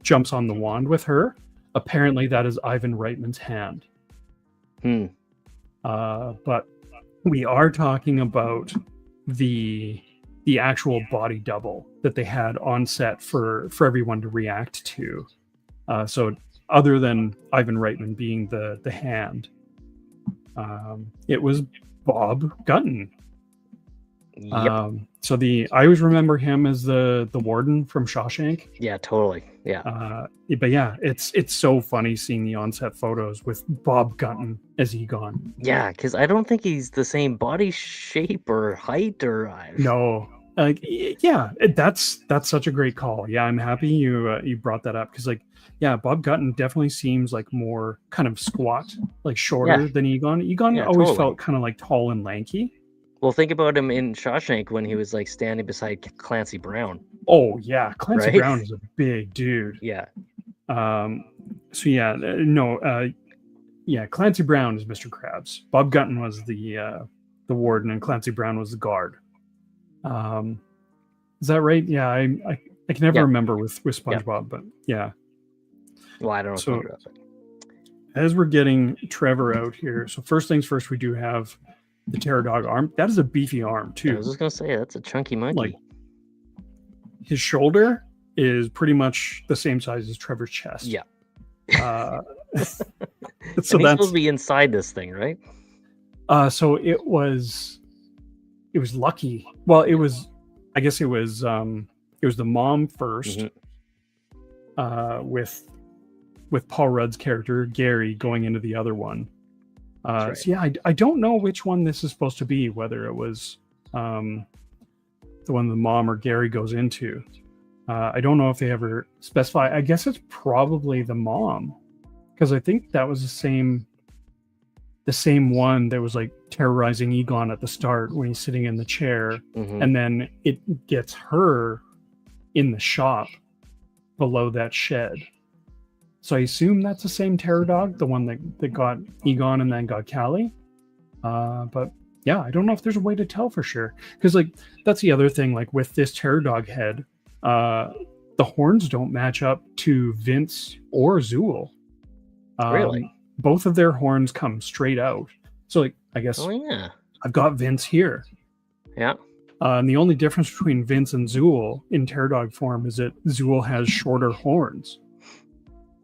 jumps on the wand with her, apparently that is Ivan Reitman's hand. But we are talking about the actual body double that they had on set for everyone to react to. So other than Ivan Reitman being the hand, it was Bob Gunton. So I always remember him as the warden from Shawshank. Yeah, totally. Yeah. But yeah, it's so funny seeing the on-set photos with Bob Gunton as Egon. Yeah, because I don't think he's the same body shape or height or. No. That's such a great call. Yeah, I'm happy you brought that up because, like, yeah, Bob Gunton definitely seems like more kind of squat, like shorter than Egon. Egon always felt kind of like tall and lanky. Well, think about him in Shawshank when he was like standing beside Clancy Brown. Oh yeah, Clancy Brown is a big dude. Yeah. Clancy Brown is Mr. Krabs. Bob Gunton was the warden, and Clancy Brown was the guard. Is that right? Yeah, I can never remember with SpongeBob, but yeah. Well, I don't know. as we're getting Trevor out here, so first things first, we do have the Terror Dog arm. That is a beefy arm I too. was just gonna say that's a chunky monkey. Like, his shoulder is pretty much the same size as Trevor's chest. Yeah. So he's supposed to be inside this thing, right? So it was lucky. Well, it was the mom first, with Paul Rudd's character Gary going into the other one. Right. So yeah, I don't know which one this is supposed to be, whether it was the one the mom or Gary goes into. I don't know if they ever specify. I guess it's probably the mom, because I think that was the same one that was like terrorizing Egon at the start when he's sitting in the chair, and then it gets her in the shop below that shed. So I assume that's the same Terror Dog, the one that got Egon and then got Callie. But yeah, I don't know if there's a way to tell for sure, because like that's the other thing. Like with this Terror Dog head, the horns don't match up to Vince or Zool. Really? Both of their horns come straight out. So like, I guess I've got Vince here. Yeah. And the only difference between Vince and Zool in Terror Dog form is that Zool has shorter horns.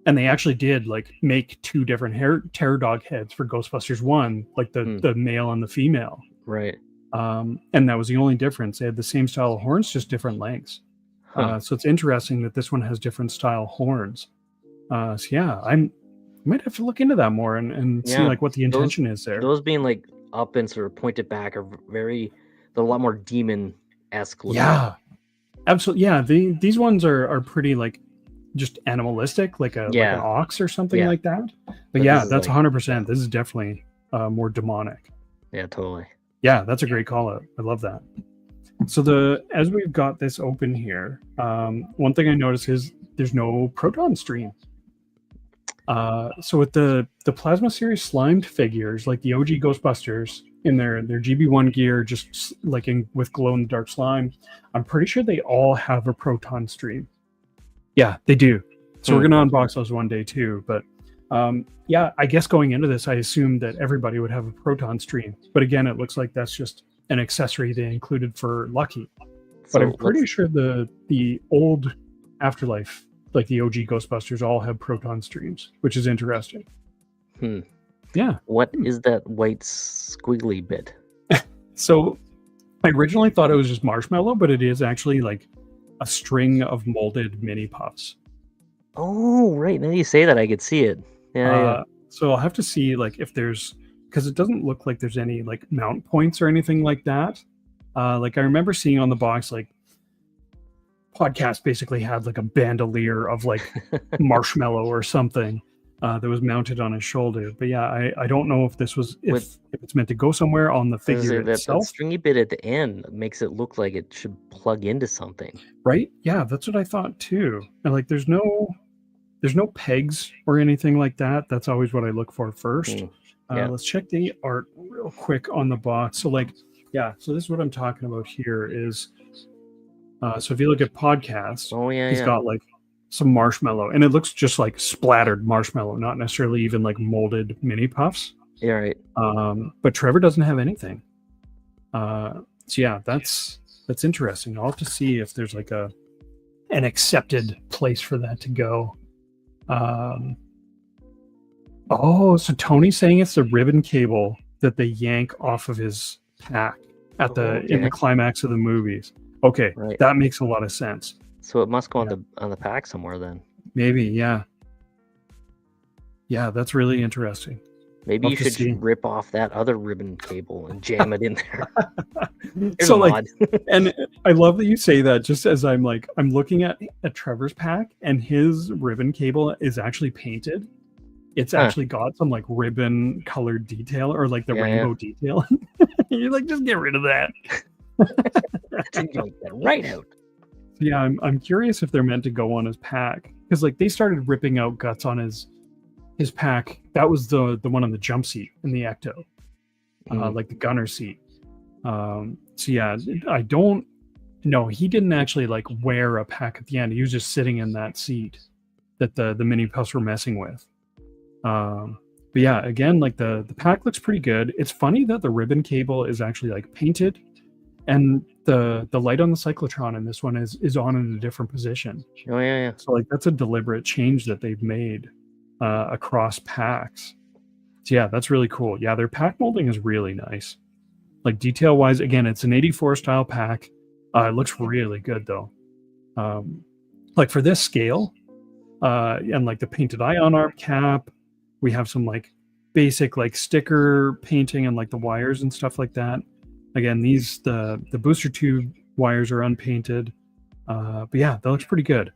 And they actually did like make two different Terror Dog heads for Ghostbusters 1, like the male and the female. Right. And that was the only difference. They had the same style of horns, just different lengths. So it's interesting that this one has different style horns. So yeah, I might have to look into that more and see like what the intention is there. Those being like up and sort of pointed back are they're a lot more demon-esque looking. Yeah, absolutely. Yeah, these ones are pretty like just animalistic, like an ox or something like that. But yeah, that's 100%. This is definitely more demonic. Yeah, totally. Yeah, that's a great call out. I love that. So as we've got this open here, one thing I noticed is there's no proton stream. So with the Plasma Series slimed figures, like the OG Ghostbusters in their GB1 gear, just like with glow in the dark slime, I'm pretty sure they all have a proton stream. Yeah, they do. So we're gonna unbox those one day too. But yeah, I guess going into this, I assumed that everybody would have a proton stream. But again, it looks like that's just an accessory they included for Lucky. But I'm pretty sure the old Afterlife, like the OG Ghostbusters, all have proton streams, which is interesting. Yeah. What is that white squiggly bit? So I originally thought it was just marshmallow, but it is actually like a string of molded mini puffs. Oh, right. Now you say that, I could see it. Yeah. So I'll have to see like if there's, because it doesn't look like there's any like mount points or anything like that. Like I remember seeing on the box, like Podcast basically had like a bandolier of like marshmallow or something that was mounted on his shoulder. But yeah, I don't know if this was if it's meant to go somewhere on the figure itself. That stringy bit at the end makes it look like it should plug into something. Right? Yeah, that's what I thought too. And like there's no pegs or anything like that. That's always what I look for first. Let's check the art real quick on the box. So like, yeah, so this is what I'm talking about here is so if you look at Podcast, he's got like some marshmallow, and it looks just like splattered marshmallow, not necessarily even like molded mini puffs. Yeah, right. But Trevor doesn't have anything. So yeah, that's interesting. I'll have to see if there's like an accepted place for that to go. Oh, so Tony's saying it's the ribbon cable that they yank off of his pack at in the climax of the movies. Okay, right. That makes a lot of sense. So it must go on the pack somewhere then. Maybe, yeah. Yeah, that's really interesting. Maybe you should rip off that other ribbon cable and jam it in there. So like, and I love that you say that. Just as I'm looking at Trevor's pack, and his ribbon cable is actually painted. It's actually got some like ribbon colored detail or like the rainbow detail. You're like, just get rid of that. Get right out. Yeah, I'm curious if they're meant to go on his pack, because like they started ripping out guts on his pack. That was the one on the jump seat in the Ecto, like the gunner seat. So yeah, I don't know. He didn't actually like wear a pack at the end. He was just sitting in that seat that the mini puffs were messing with. But yeah, again, like the pack looks pretty good. It's funny that the ribbon cable is actually like painted, and the light on the cyclotron in this one is on in a different position. Oh yeah. So like that's a deliberate change that they've made across packs. So yeah, that's really cool. Yeah, their pack molding is really nice. Like detail wise, again, it's an 84 style pack. It looks really good though. Like for this scale, and like the painted ion arm cap, we have some like basic like sticker painting and like the wires and stuff like that. Again, these the booster tube wires are unpainted. But yeah, that looks pretty good.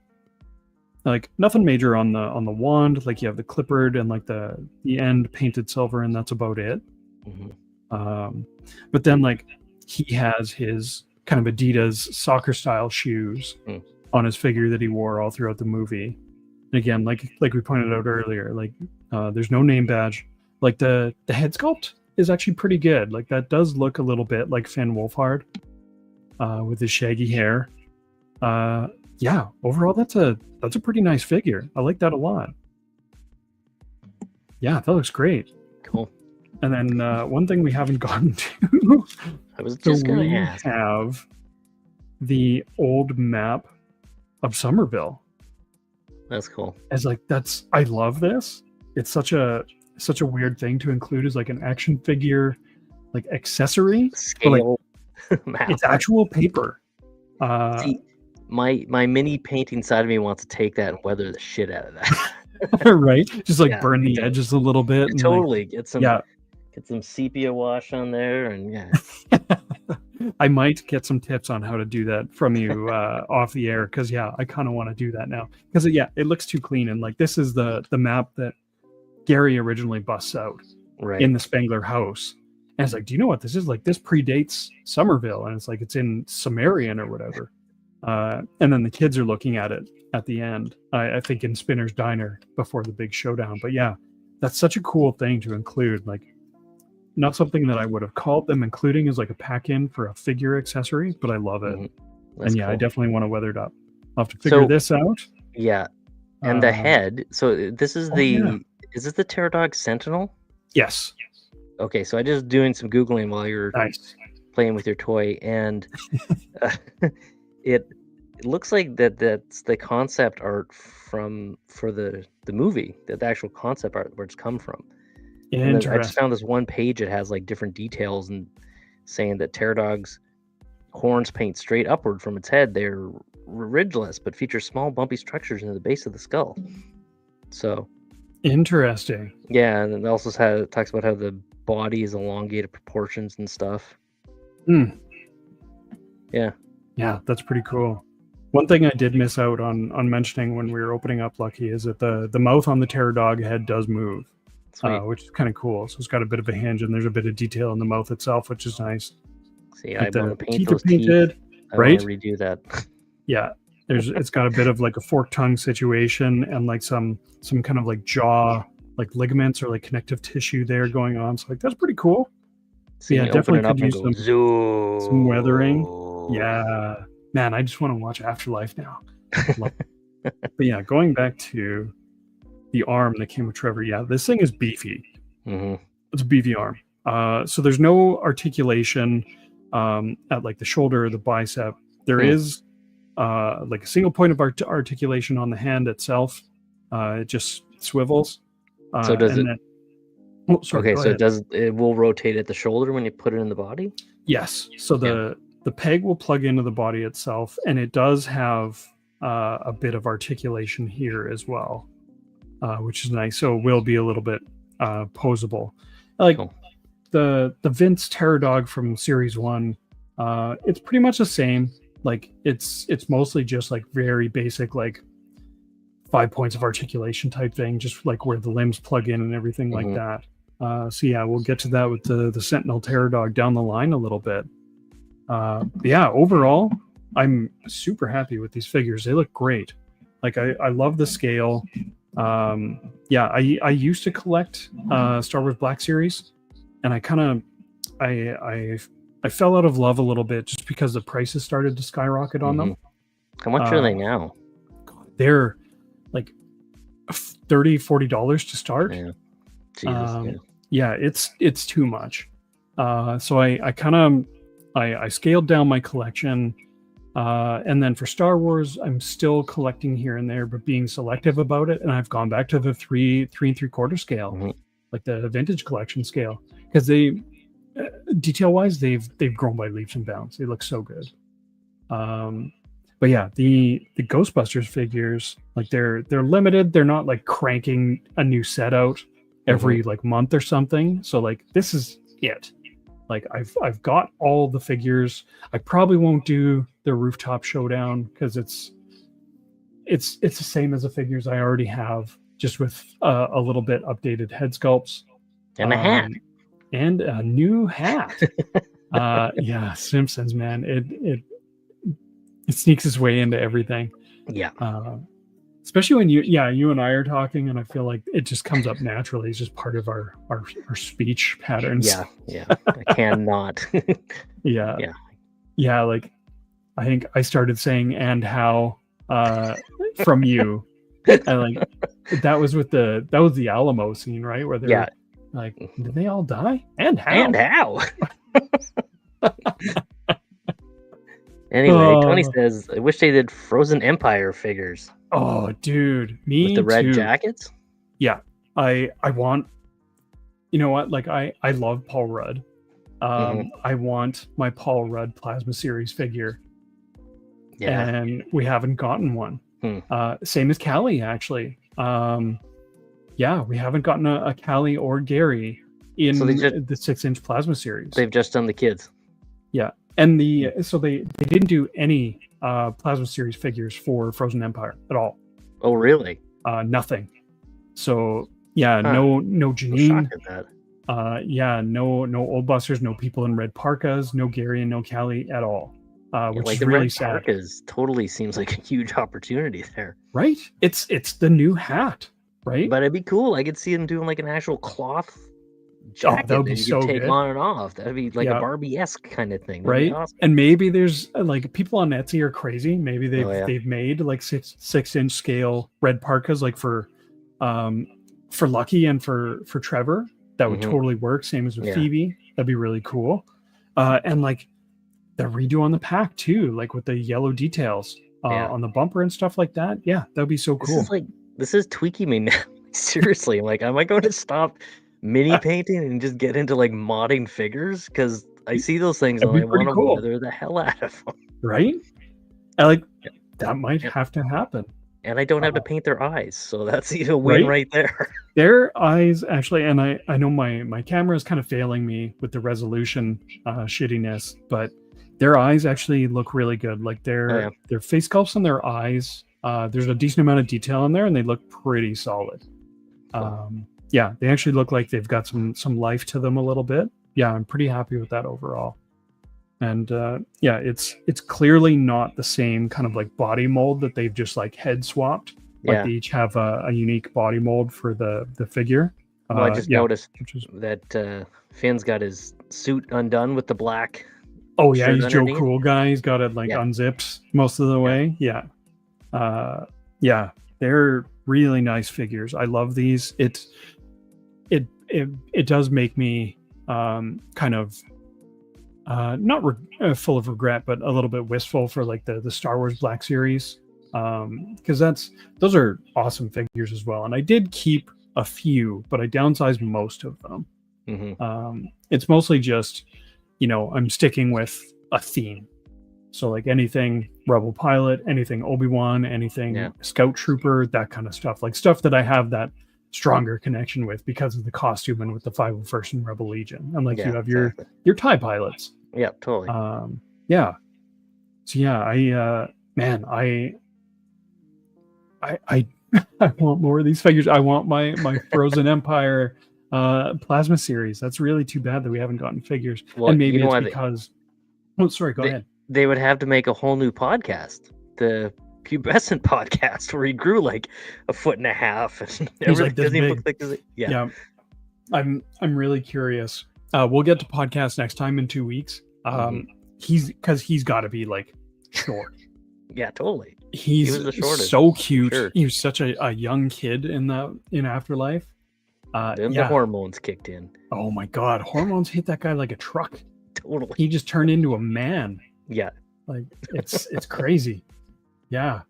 Like nothing major on the wand. Like you have the clipboard and like the end painted silver, and that's about it. But then like he has his kind of Adidas soccer style shoes on his figure that he wore all throughout the movie. And again, like we pointed out earlier, like there's no name badge. Like the head sculpt is actually pretty good. Like that does look a little bit like Finn Wolfhard with his shaggy hair. Yeah, overall that's a pretty nice figure. I like that a lot. Yeah, that looks great. Cool. And then one thing we haven't gotten to, I was just so gonna we ask. have the old map of Somerville. That's cool. As like I love this. It's such a weird thing to include as like an action figure like accessory. Scale map. It's actual paper. See, my mini painting side of me wants to take that and weather the shit out of that. Right? Just like burn the edges a little bit. And totally. Like, get some sepia wash on there, and yeah. I might get some tips on how to do that from you off the air, because I kind of want to do that now, because it looks too clean. And like this is the map that Gary originally busts out in the Spengler house, and it's like, do you know what this is? Like this predates Somerville, and it's like it's in Sumerian or whatever. And then the kids are looking at it at the end, I think in Spinner's Diner before the big showdown. But yeah, that's such a cool thing to include. Like, not something that I would have called them including as like a pack-in for a figure accessory, but I love it. And yeah, cool. I definitely want to weather it up. I'll have to figure this out. Yeah. And the head. So this is is this the Terror Dog Sentinel? Yes. Okay, so I just doing some Googling while you're playing with your toy, and it looks like that's the concept art for the movie, the actual concept art where it's come from. And I just found this one page that has like different details and saying that Terror Dog's horns paint straight upward from its head. They're ridgeless, but feature small bumpy structures near the base of the skull. So interesting. Yeah, and it also talks about how the body is elongated proportions and stuff. Yeah, that's pretty cool. One thing I did miss out on mentioning when we were opening up Lucky is that the mouth on the Terror Dog head does move, which is kind of cool. So it's got a bit of a hinge, and there's a bit of detail in the mouth itself, which is nice. See, I want to paint those painted, I want to redo that. Yeah, it's got a bit of like a forked tongue situation, and like some kind of like jaw, like ligaments or like connective tissue there going on. So like that's pretty cool. See, yeah, definitely could use some weathering. Yeah, man, I just want to watch Afterlife now. But yeah, going back to the arm that came with Trevor. Yeah, this thing is beefy. It's a beefy arm. So there's no articulation at like the shoulder or the bicep. There is like a single point of articulation on the hand itself. It just swivels. So does it? It will rotate at the shoulder when you put it in the body? Yes. So the peg will plug into the body itself, and it does have a bit of articulation here as well, which is nice. So it will be a little bit posable. Like the Vince Terror Dog from Series 1, it's pretty much the same. Like it's mostly just like very basic, like 5 points of articulation type thing, just like where the limbs plug in and everything like that. So yeah, we'll get to that with the Sentinel Terror Dog down the line a little bit. Yeah, overall, I'm super happy with these figures. They look great. Like I love the scale. Yeah, I used to collect Star Wars Black Series, and I kind of I fell out of love a little bit just because the prices started to skyrocket on them. How much are they now? They're like $30-$40 to start. Yeah. Jesus, Yeah, it's too much. So I kind of I scaled down my collection. And then for Star Wars, I'm still collecting here and there, but being selective about it. And I've gone back to the 3 3/4 scale, Mhm. like the vintage collection scale, because they, detail wise, they've grown by leaps and bounds. They look so good. But yeah, the Ghostbusters figures, like they're limited. They're not like cranking a new set out every like month or something. So like this is it. Like I've got all the figures. I probably won't do the rooftop showdown because it's the same as the figures I already have, just with a little bit updated head sculpts and a hat and a new hat. Yeah, Simpsons, man, it sneaks its way into everything. Yeah. Especially when you and I are talking, and I feel like it just comes up naturally. It's just part of our speech patterns. Yeah. I cannot. Yeah. Like I think I started saying "and how" from you, and like that was the Alamo scene, right? Where they're like, did they all die? And how? And how? Anyway, Tony says, I wish they did Frozen Empire figures. Oh, dude, me with the red too. jackets. Yeah, I want. You know what? Like I love Paul Rudd. I want my Paul Rudd Plasma Series figure. Yeah, and we haven't gotten one. Same as Callie, actually. Yeah, we haven't gotten a Callie or Gary in the 6-inch Plasma Series. They've just done the kids. Yeah, and so they didn't do any Plasma Series figures for Frozen Empire at all. Oh, really? Nothing. So yeah, no Janine. Yeah, no Old Busters, no people in red parkas, no Gary and no Callie at all. Which like is the really red sad. Parkas totally seems like a huge opportunity there. Right? It's the new hat, right? But it'd be cool. I could see them doing like an actual cloth jacket that would be you so could take good. On and off. That'd be like a Barbie-esque kind of thing. That'd right? be awesome. And maybe there's like people on Etsy are crazy. Maybe they've made like 6-inch scale red parkas like for Lucky and for Trevor. That would totally work. Same as with Phoebe. That'd be really cool. And like the redo on the pack too, like with the yellow details on the bumper and stuff like that. Yeah, that'd be so cool. This is tweaking me now. Seriously, I'm like, am I going to stop mini painting and just get into like modding figures? Because I see those things and I want to weather the hell out of them. Right? And like that might have to happen. And I don't have to paint their eyes, so that's a win right there. Their eyes actually, and I know my camera is kind of failing me with the resolution shittiness, but their eyes actually look really good. Like their face sculpts on their eyes, there's a decent amount of detail in there, and they look pretty solid. Yeah, they actually look like they've got some life to them a little bit. Yeah, I'm pretty happy with that overall. And yeah, it's clearly not the same kind of like body mold that they've just like head swapped. Like they each have a unique body mold for the figure. Well, I just noticed that Finn's got his suit undone with the black. Oh yeah, he's Joe Cool guy. He's got it like unzipped most of the way. Yeah. Yeah, they're really nice figures. I love these. It does make me kind of not full of regret, but a little bit wistful for like the Star Wars Black Series, because those are awesome figures as well. And I did keep a few, but I downsized most of them. It's mostly just, I'm sticking with a theme. So like anything Rebel Pilot, anything Obi-Wan, anything Scout Trooper, that kind of stuff. Like stuff that I have that stronger connection with because of the costume and with the 501st and Rebel Legion. And like you have your TIE pilots. Yeah, totally. Yeah. So yeah, I want more of these figures. I want my Frozen Empire Plasma Series. That's really too bad that we haven't gotten figures. Well, and maybe it's because go ahead. They would have to make a whole new podcast, the Pubescent podcast, where he grew like 1.5 foot and everything doesn't look like I'm really curious. We'll get to podcast next time in 2 weeks. He's got to be like short. Yeah, totally. He was the shortest. so cute. Sure. He was such a young kid in Afterlife. Then the hormones kicked in. Oh my god, hormones hit that guy like a truck. Totally. He just turned into a man. Yeah. Like it's crazy. Yeah.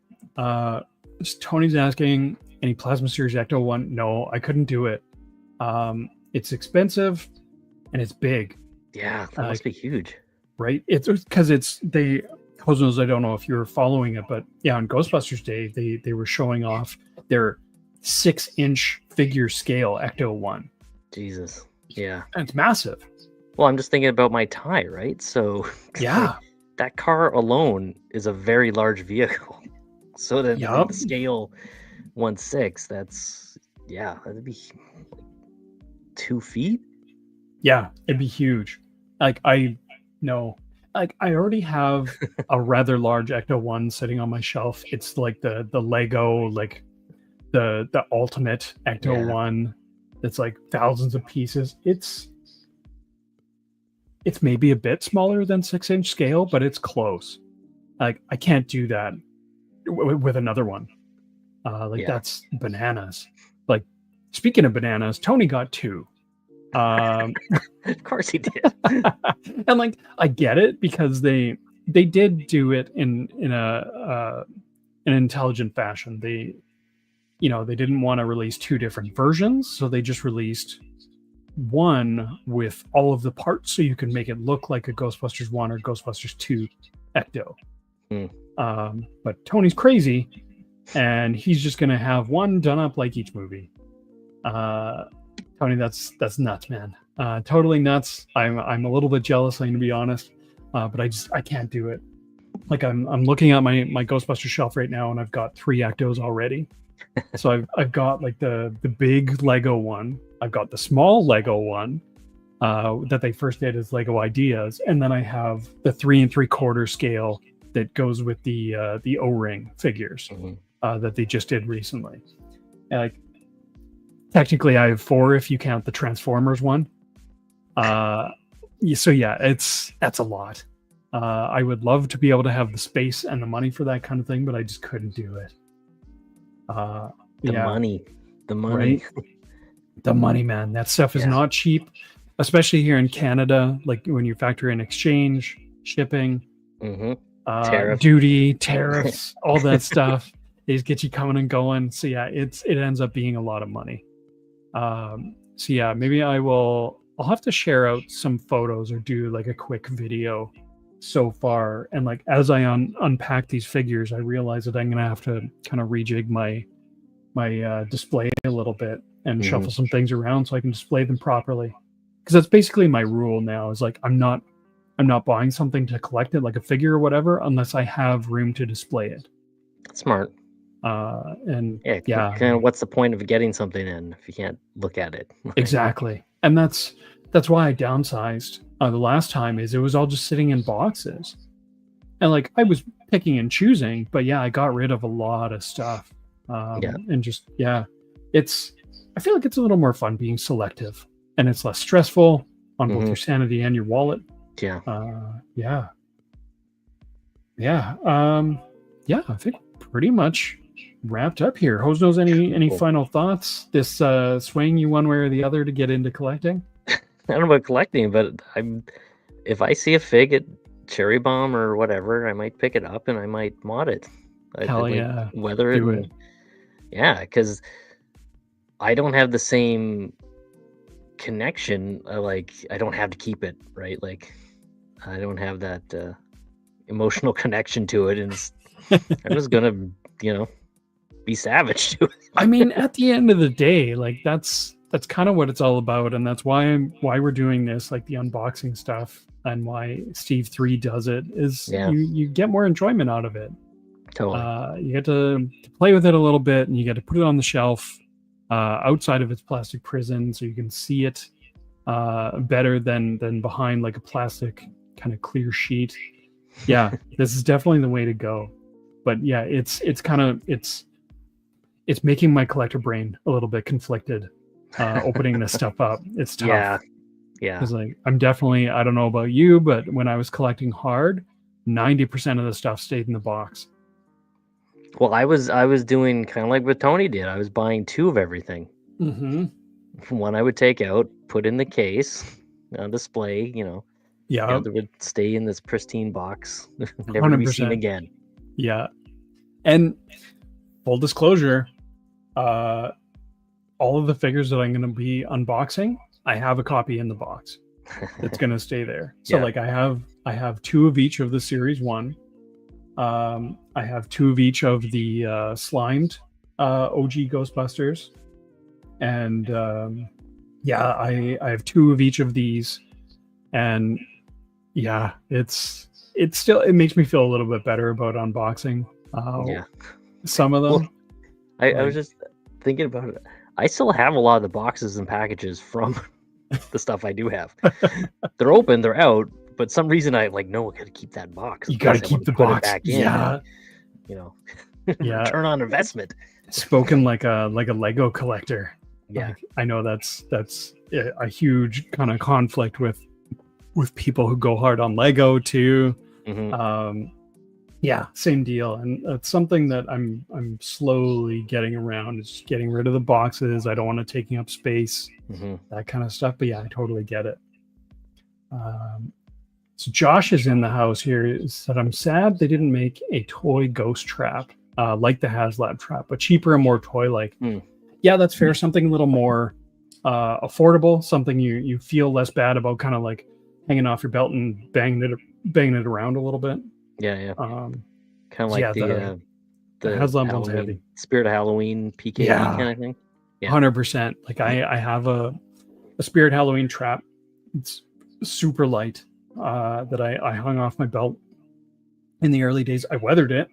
Tony's asking, any Plasma Series Ecto one? No, I couldn't do it. It's expensive and it's big. Yeah, that must be huge. Right? It's because Cosmos, I don't know if you were following it, but yeah, on Ghostbusters Day, they were showing off their 6-inch figure scale Ecto one. Jesus. Yeah. And it's massive. Well, I'm just thinking about my tie, right? So yeah, that car alone is a very large vehicle. So that the scale 1/6, that'd be 2 feet. Yeah, it'd be huge. Like I already have a rather large Ecto one sitting on my shelf. It's like the Lego, like the ultimate Ecto one. It's like thousands of pieces. It's maybe a bit smaller than 6-inch scale, but it's close. Like I can't do that with another one. That's bananas. Like speaking of bananas, Tony got 2. Of course he did. And like I get it because they did do it in an intelligent fashion. They didn't want to release 2 different versions, so they just released one with all of the parts so you can make it look like a Ghostbusters 1 or Ghostbusters 2 Ecto. But Tony's crazy and he's just gonna have one done up like each movie. Tony, that's nuts, man. Totally nuts. I'm a little bit jealous, I'm gonna be honest, but I can't do it. Like I'm looking at my Ghostbusters shelf right now, and I've got 3 Ectos already. So I've got like the big Lego one, I've got the small Lego one that they first did as Lego Ideas, and then I have the 3 3/4 scale that goes with the O-ring figures that they just did recently. And like technically I have 4 if you count the Transformers one. So yeah, that's a lot. I would love to be able to have the space and the money for that kind of thing, but I just couldn't do it. The money, right? The money, man. That stuff is not cheap, especially here in Canada. Like when you factor in exchange, shipping, duty, tariffs, all that stuff. They just get you coming and going. So yeah, it ends up being a lot of money. So yeah, maybe I'll have to share out some photos or do like a quick video so far. And like as I unpack these figures, I realize that I'm gonna have to kind of rejig my display a little bit and shuffle some things around so I can display them properly. Because that's basically my rule now. Is like I'm not buying something to collect it, like a figure or whatever, unless I have room to display it. Smart. And kind of what's the point of getting something in if you can't look at it? Exactly. And that's why I downsized the last time. Is it was all just sitting in boxes, and like I was picking and choosing, but yeah, I got rid of a lot of stuff. And just I feel like it's a little more fun being selective, and it's less stressful on both your sanity and your wallet. I think pretty much wrapped up here. Hose knows any final thoughts? This swaying you one way or the other to get into collecting? I don't know about collecting, but if I see a fig at Cherry Bomb or whatever, I might pick it up and I might mod it. Hell yeah. Weather it. Yeah, because I don't have the same connection. Like I don't have to keep it, right? Like I don't have that emotional connection to it, and I'm just gonna, be savage to it. I mean, at the end of the day, like that's kind of what it's all about, and that's why we're doing this, like the unboxing stuff, and why Steve 3 does it is you get more enjoyment out of it. Totally. You get to play with it a little bit, and you get to put it on the shelf outside of its plastic prison, so you can see it better than behind like a plastic kind of clear sheet. Yeah, this is definitely the way to go. But yeah, it's making my collector brain a little bit conflicted. Opening this stuff up, it's tough. Yeah. Because like I'm definitely, I don't know about you, but when I was collecting hard, 90% of the stuff stayed in the box. Well, I was doing kind of like what Tony did. I was buying 2 of everything. Mm-hmm. One I would take out, put in the case on display. The Yeah, other would stay in this pristine box, never to be seen 100%. again. Yeah. And full disclosure, all of the figures that I'm going to be unboxing, I have a copy in the box. It's going to stay there. So Yeah. like I have 2 of each of the series 1. I have 2 of each of the slimed OG Ghostbusters, and I have 2 of each of these, and yeah, it makes me feel a little bit better about unboxing Yeah. some of them. Well, I was just thinking about it. I still have a lot of the boxes and packages from the stuff I do have. They're open, they're out, but some reason I no, I gotta keep that box. You got to keep the box back in. Yeah, And, yeah. return on investment. Spoken like a Lego collector. Yeah. Like, I know that's a huge kind of conflict with people who go hard on Lego too. Mm-hmm. Yeah, same deal, and it's something that I'm slowly getting around. Is getting rid of the boxes. I don't want it taking up space, that kind of stuff. But yeah, I totally get it. So Josh is in the house here. He said, I'm sad they didn't make a toy ghost trap like the HasLab trap, but cheaper and more toy-like. Yeah, that's fair. Something a little more affordable. Something you feel less bad about, kind of like hanging off your belt and banging it around a little bit. Yeah. Kind of like the HasLab one's heavy. Spirit of Halloween PK kind of thing. Yeah. 100%. Like I have a Spirit Halloween trap. It's super light that I hung off my belt in the early days. I weathered it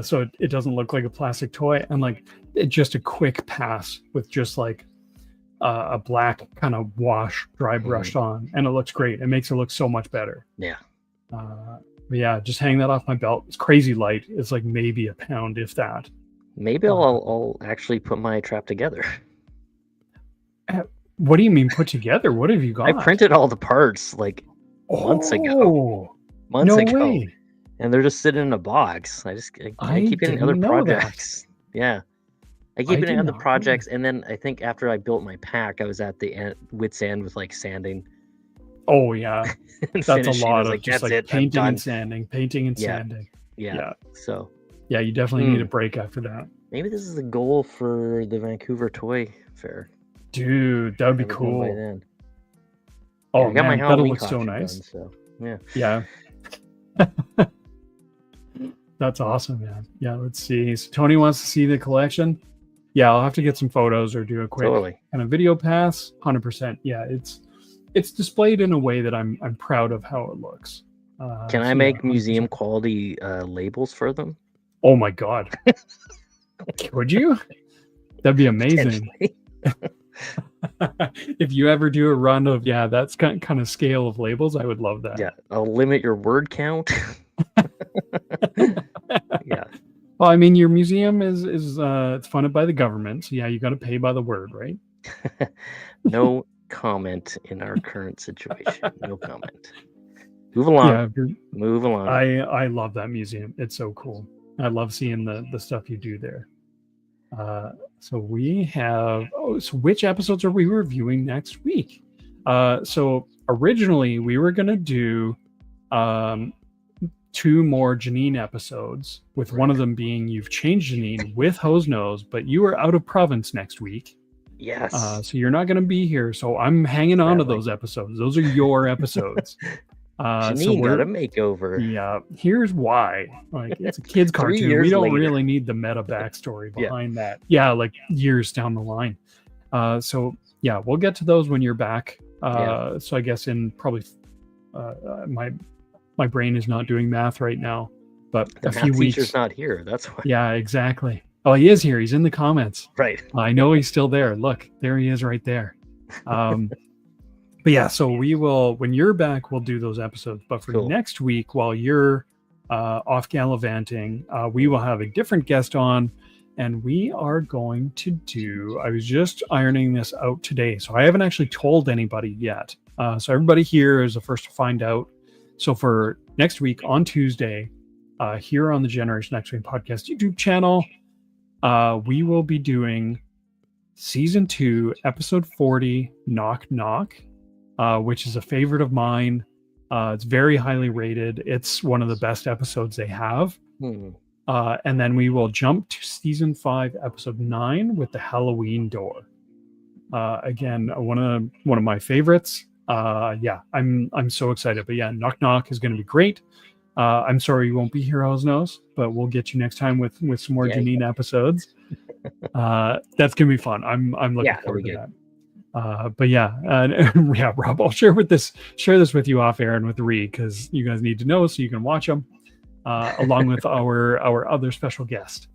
so it doesn't look like a plastic toy, and like just a quick pass with just like a black kind of wash dry brushed on, and it looks great. It makes it look so much better. Yeah. But yeah, just hang that off my belt. It's crazy light. It's like maybe a pound, if that. Maybe I'll actually put my trap together. What do you mean put together? What have you got? I printed all the parts months ago. Months ago. Way. And they're just sitting in a box. I keep getting other projects. Yeah. I keep getting other projects, and then I think after I built my pack, I was at the wit's end with sanding. Oh yeah, that's a lot of just painting and sanding, Yeah. So yeah, you definitely need a break after that. Maybe this is the goal for the Vancouver Toy Fair. Dude, that would be cool. By then. Oh I got man, my that'll look so nice. Done, so yeah. That's awesome, man. Yeah, let's see. So Tony wants to see the collection. Yeah, I'll have to get some photos or do a quick kind of video pass. 100%. Yeah, it's displayed in a way that I'm proud of how it looks. Can I make museum quality labels for them? Oh my god. Could you? That'd be amazing. If you ever do a run of that's kind of scale of labels, I would love that. Yeah, I'll limit your word count. Yeah. Well, I mean, your museum is it's funded by the government, so yeah, you got to pay by the word, right? No comment in our current situation. No comment. Move along. Yeah, move along. I love that museum. It's so cool. I love seeing the stuff you do there. So we have so which episodes are we reviewing next week? So originally we were gonna do 2 more Janine episodes, with one of them being You've Changed Janine with Hose Nose, but you are out of province next week. Yes. So you're not going to be here. So I'm hanging on to those episodes. Those are your episodes. Janine got a makeover. Yeah. Here's why. It's a kid's cartoon. We don't really need the meta backstory behind that. Yeah, like years down the line. So yeah, we'll get to those when you're back. So I guess in probably my brain is not doing math right now, but the a few weeks. Teacher's not here. That's why. Yeah, exactly. Oh, he is here. He's in the comments. Right. I know he's still there. Look, there he is right there. But yeah, so we will, when you're back, we'll do those episodes. But for next week, while you're off gallivanting, we will have a different guest on, and we are going to do, I was just ironing this out today, so I haven't actually told anybody yet. So everybody here is the first to find out. So for next week on Tuesday, here on the Generation X-Wing Podcast YouTube channel. We will be doing Season 2, Episode 40, Knock Knock, which is a favorite of mine. It's very highly rated. It's one of the best episodes they have. And then we will jump to Season 5, Episode 9 with the Halloween Door. Again, one of my favorites. I'm so excited. But yeah, Knock Knock is going to be great. I'm sorry you won't be here, Osnos, but we'll get you next time with some more Janine episodes. That's gonna be fun. I'm looking forward to that. But yeah, Rob, I'll share this with you off air and with Ree, because you guys need to know so you can watch them along with our other special guest.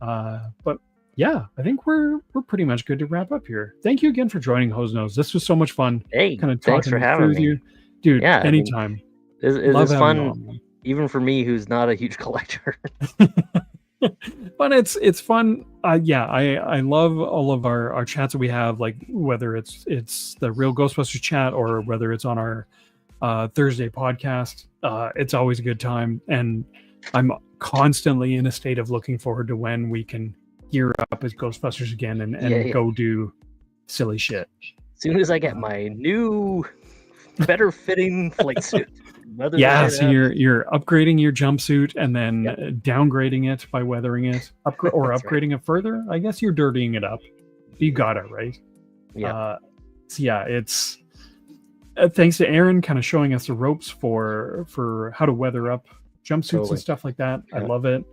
But yeah, I think we're pretty much good to wrap up here. Thank you again for joining Hosnose. This was so much fun. Hey, kind of thanks for having me, you, dude. Yeah, anytime. It's fun, even for me, who's not a huge collector. But it's fun. I love all of our chats that we have, like whether it's the real Ghostbusters chat or whether it's on our Thursday podcast. It's always a good time, and I'm constantly in a state of looking forward to when we can gear up as Ghostbusters again and go do silly shit. As soon as I get my new, better fitting flight suit. So you're upgrading your jumpsuit and then downgrading it by weathering it, upgrading it further. I guess you're dirtying it up. You got it right. Yeah. It's thanks to Aaron kind of showing us the ropes for how to weather up jumpsuits and stuff like that. I love it.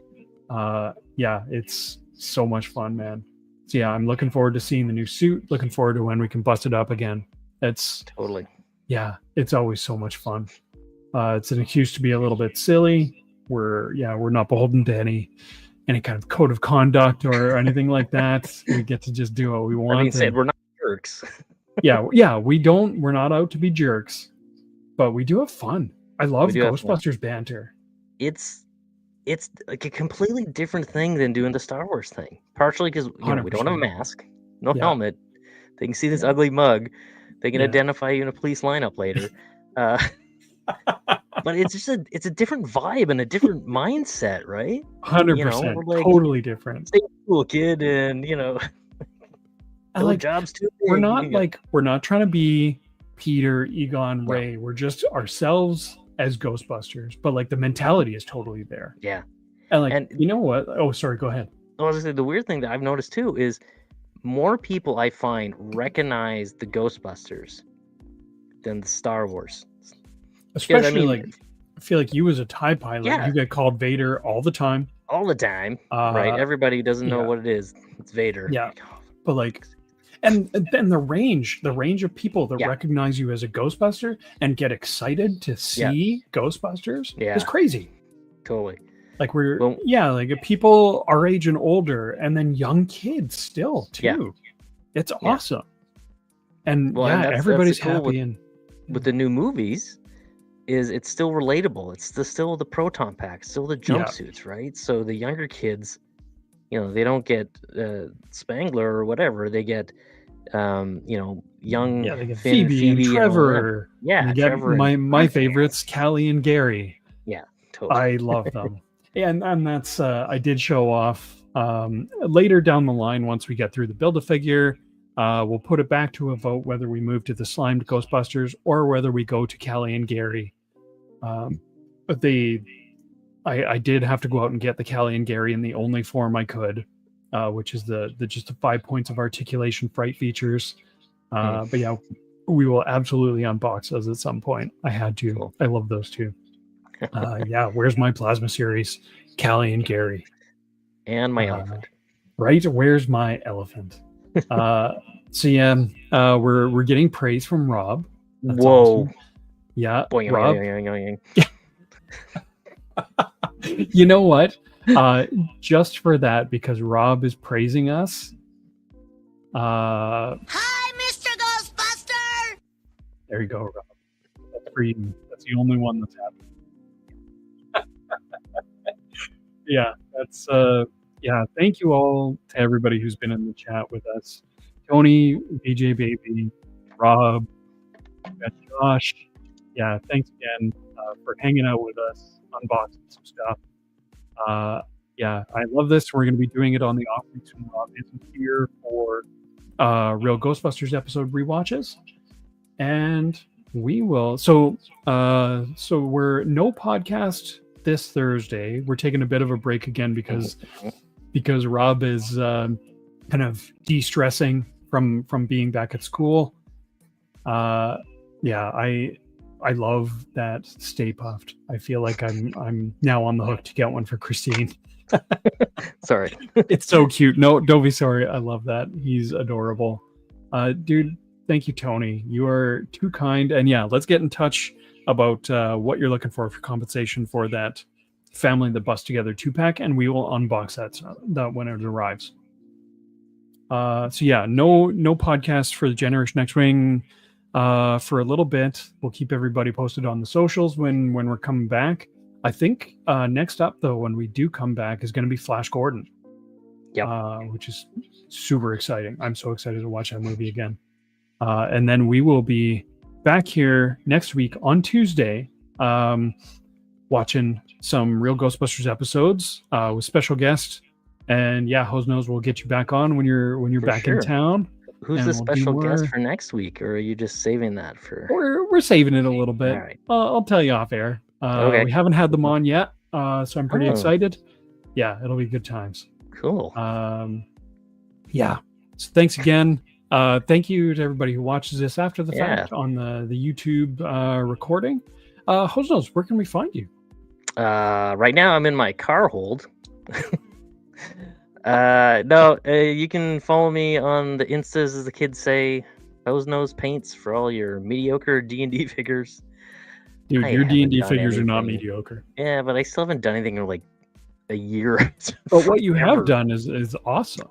It's so much fun, man. So yeah, I'm looking forward to seeing the new suit. Looking forward to when we can bust it up again. It's always so much fun. It's an excuse to be a little bit silly. We're not beholden to any kind of code of conduct or anything like that. We get to just do what we want. We're not jerks. We're not out to be jerks, but we do have fun. I love Ghostbusters banter. It's like a completely different thing than doing the Star Wars thing. Partially because we don't have a mask, no helmet. They can see this ugly mug. They can identify you in a police lineup later. But it's just it's a different vibe and a different mindset, right? 100%, totally different. Stay cool, kid, and jobs too big. We're not trying to be Peter, Egon, Ray. We're just ourselves as Ghostbusters, but like the mentality is totally there. Yeah, and you know what? Oh, sorry, go ahead. I was gonna say, the weird thing that I've noticed too is more people I find recognize the Ghostbusters than the Star Wars. Especially I feel like you as a TIE pilot, you get called Vader all the time. All the time, right? Everybody doesn't know what it is. It's Vader. Yeah, but and then the range of people that recognize you as a Ghostbuster and get excited to see Ghostbusters is crazy. Totally. Like people our age and older, and then young kids still too. Yeah. It's awesome. And everybody's happy. With the new movies, it's still relatable. It's still the proton packs, still the jumpsuits, right? So the younger kids, they don't get Spangler or whatever. They get, young they get Finn, Phoebe and Trevor. And Trevor. My favorites, Callie and Gary. Yeah, totally. I love them. and that's I did show off later down the line once we get through the Build-A-Figure. We'll put it back to a vote whether we move to the Slimed Ghostbusters or whether we go to Callie and Gary. But I did have to go out and get the Callie and Gary in the only form I could, which is the 5 points of articulation fright features. But yeah, we will absolutely unbox those at some point. I had to. Cool. I love those two. Where's my plasma series? Callie and Gary. And my elephant. Right? Where's my elephant? We're getting praise from Rob. That's Whoa. Awesome. Yeah. Boing, Rob. Boing, boing. You know what? Just for that, because Rob is praising us. Hi, Mr. Ghostbuster! There you go, Rob. That's for you. That's the only one that's happening. Thank you all to everybody who's been in the chat with us. Tony, BJ Baby, Rob, Josh. Yeah, thanks again for hanging out with us, unboxing some stuff. Yeah, I love this. We're going to be doing it on the off weeks when Rob isn't here for real Ghostbusters episode rewatches, and we will. So we're no podcast this Thursday. We're taking a bit of a break again because Rob is kind of de-stressing from being back at school. Yeah, I love that Stay Puffed. I feel like I'm now on the hook to get one for Kristine. Sorry. It's so cute. No, don't be sorry. I love that. He's adorable. Dude, thank you, Tony. You are too kind. And yeah, let's get in touch about what you're looking for compensation for that Family That Bust Together 2-pack, and we will unbox that when it arrives. So yeah, no podcast for the Generation X-Wing for a little bit. We'll keep everybody posted on the socials when we're coming back. I think next up, though, when we do come back, is going to be Flash Gordon. Yeah, which is super exciting. I'm so excited to watch that movie again. And then we will be back here next week on Tuesday, watching some real Ghostbusters episodes with special guests. And yeah, Hose Knows we'll get you back on when you're back in town. Who's the special guest for next week, or are you just saving that for? We're saving it a little bit. All right. I'll tell you off air. Okay. We haven't had them on yet, so I'm pretty excited. Yeah, it'll be good times. Cool. Yeah. So thanks again. Thank you to everybody who watches this after the fact on the YouTube recording. Hose Knows, where can we find you? Right now I'm in my car hold. You can follow me on the Instas, as the kids say. Hose Knows Paints for all your mediocre D&D figures. Dude, your D&D figures are not mediocre. Yeah, but I still haven't done anything in like a year. But what you have done is awesome.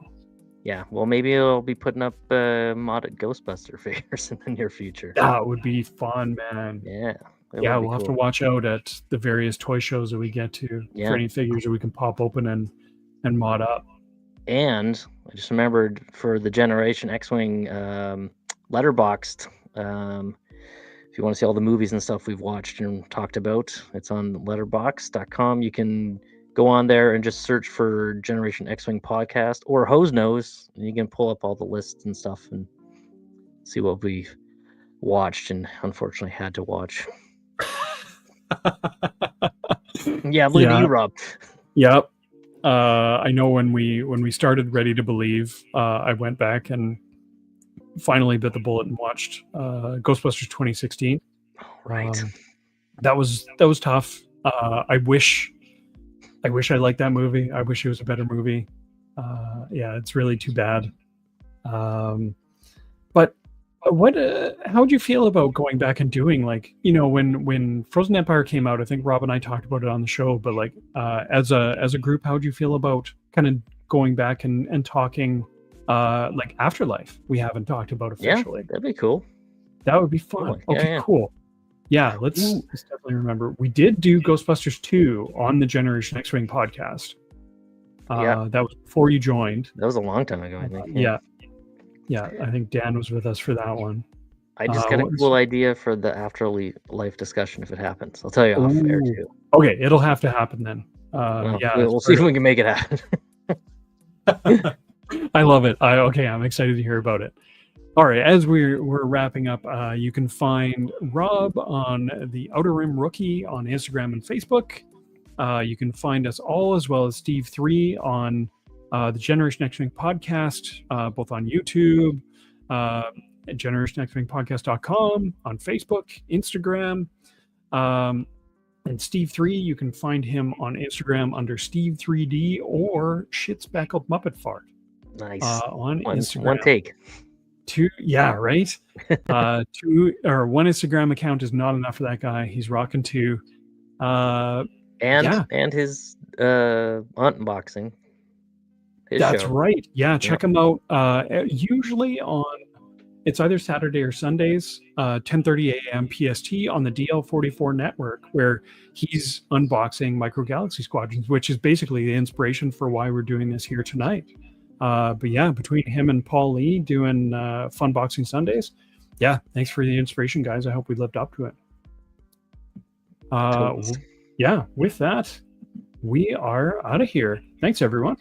Yeah, well, maybe I'll be putting up modded Ghostbuster figures in the near future. That would be fun, man. Yeah. Yeah, we'll have to watch out at the various toy shows that we get to for any figures that we can pop open and mod up. And I just remembered for the Generation X-Wing letterboxed, if you want to see all the movies and stuff we've watched and talked about, it's on letterbox.com. You can go on there and just search for Generation X-Wing podcast or Hose Knows, and you can pull up all the lists and stuff and see what we've watched and unfortunately had to watch. Yeah, look at you, Rob. Yep. I know when we started Ready to Believe, I went back and finally bit the bullet and watched Ghostbusters 2016. Right. That was tough. I wish I liked that movie. I wish it was a better movie. Yeah, it's really too bad. But how would you feel about going back and doing, like, when Frozen Empire came out? I think Rob and I talked about it on the show, but like as a group, how would you feel about kind of going back and talking like Afterlife? We haven't talked about officially. Yeah, that'd be cool. That would be fun. Okay, cool. Yeah, let's definitely remember. We did do Ghostbusters 2 on the Generation X-Wing podcast. That was before you joined. That was a long time ago, I think. Yeah, I think Dan was with us for that one. I just got a cool idea for the Afterlife discussion if it happens. I'll tell you off air too. Okay, it'll have to happen then. We'll see if we can make it happen. I love it. I'm excited to hear about it. All right, as we're wrapping up, you can find Rob on the Outer Rim Rookie on Instagram and Facebook. You can find us all, as well as Steve 3 on the Generation X-Wing podcast, both on YouTube, at generationxwingpodcast.com, on Facebook, Instagram. And Steve 3, you can find him on Instagram under Steve3D or Shit Speckled Muppet Fart. Nice. On Instagram. One take. Right? One Instagram account is not enough for that guy. He's rocking 2. And his unboxing. That's right. Yeah, check him out. Usually it's either Saturday or Sundays, 10:30 a.m. PST on the DL44 network, where he's unboxing Micro Galaxy Squadrons, which is basically the inspiration for why we're doing this here tonight. But yeah, between him and Paul Lee doing Fun Boxing Sundays, yeah, thanks for the inspiration, guys. I hope we lived up to it. Yeah, with that, we are out of here. Thanks, everyone.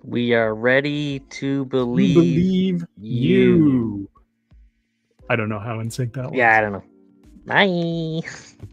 We are ready to We believe you. I don't know how in sync that was. Yeah, I don't know. Bye.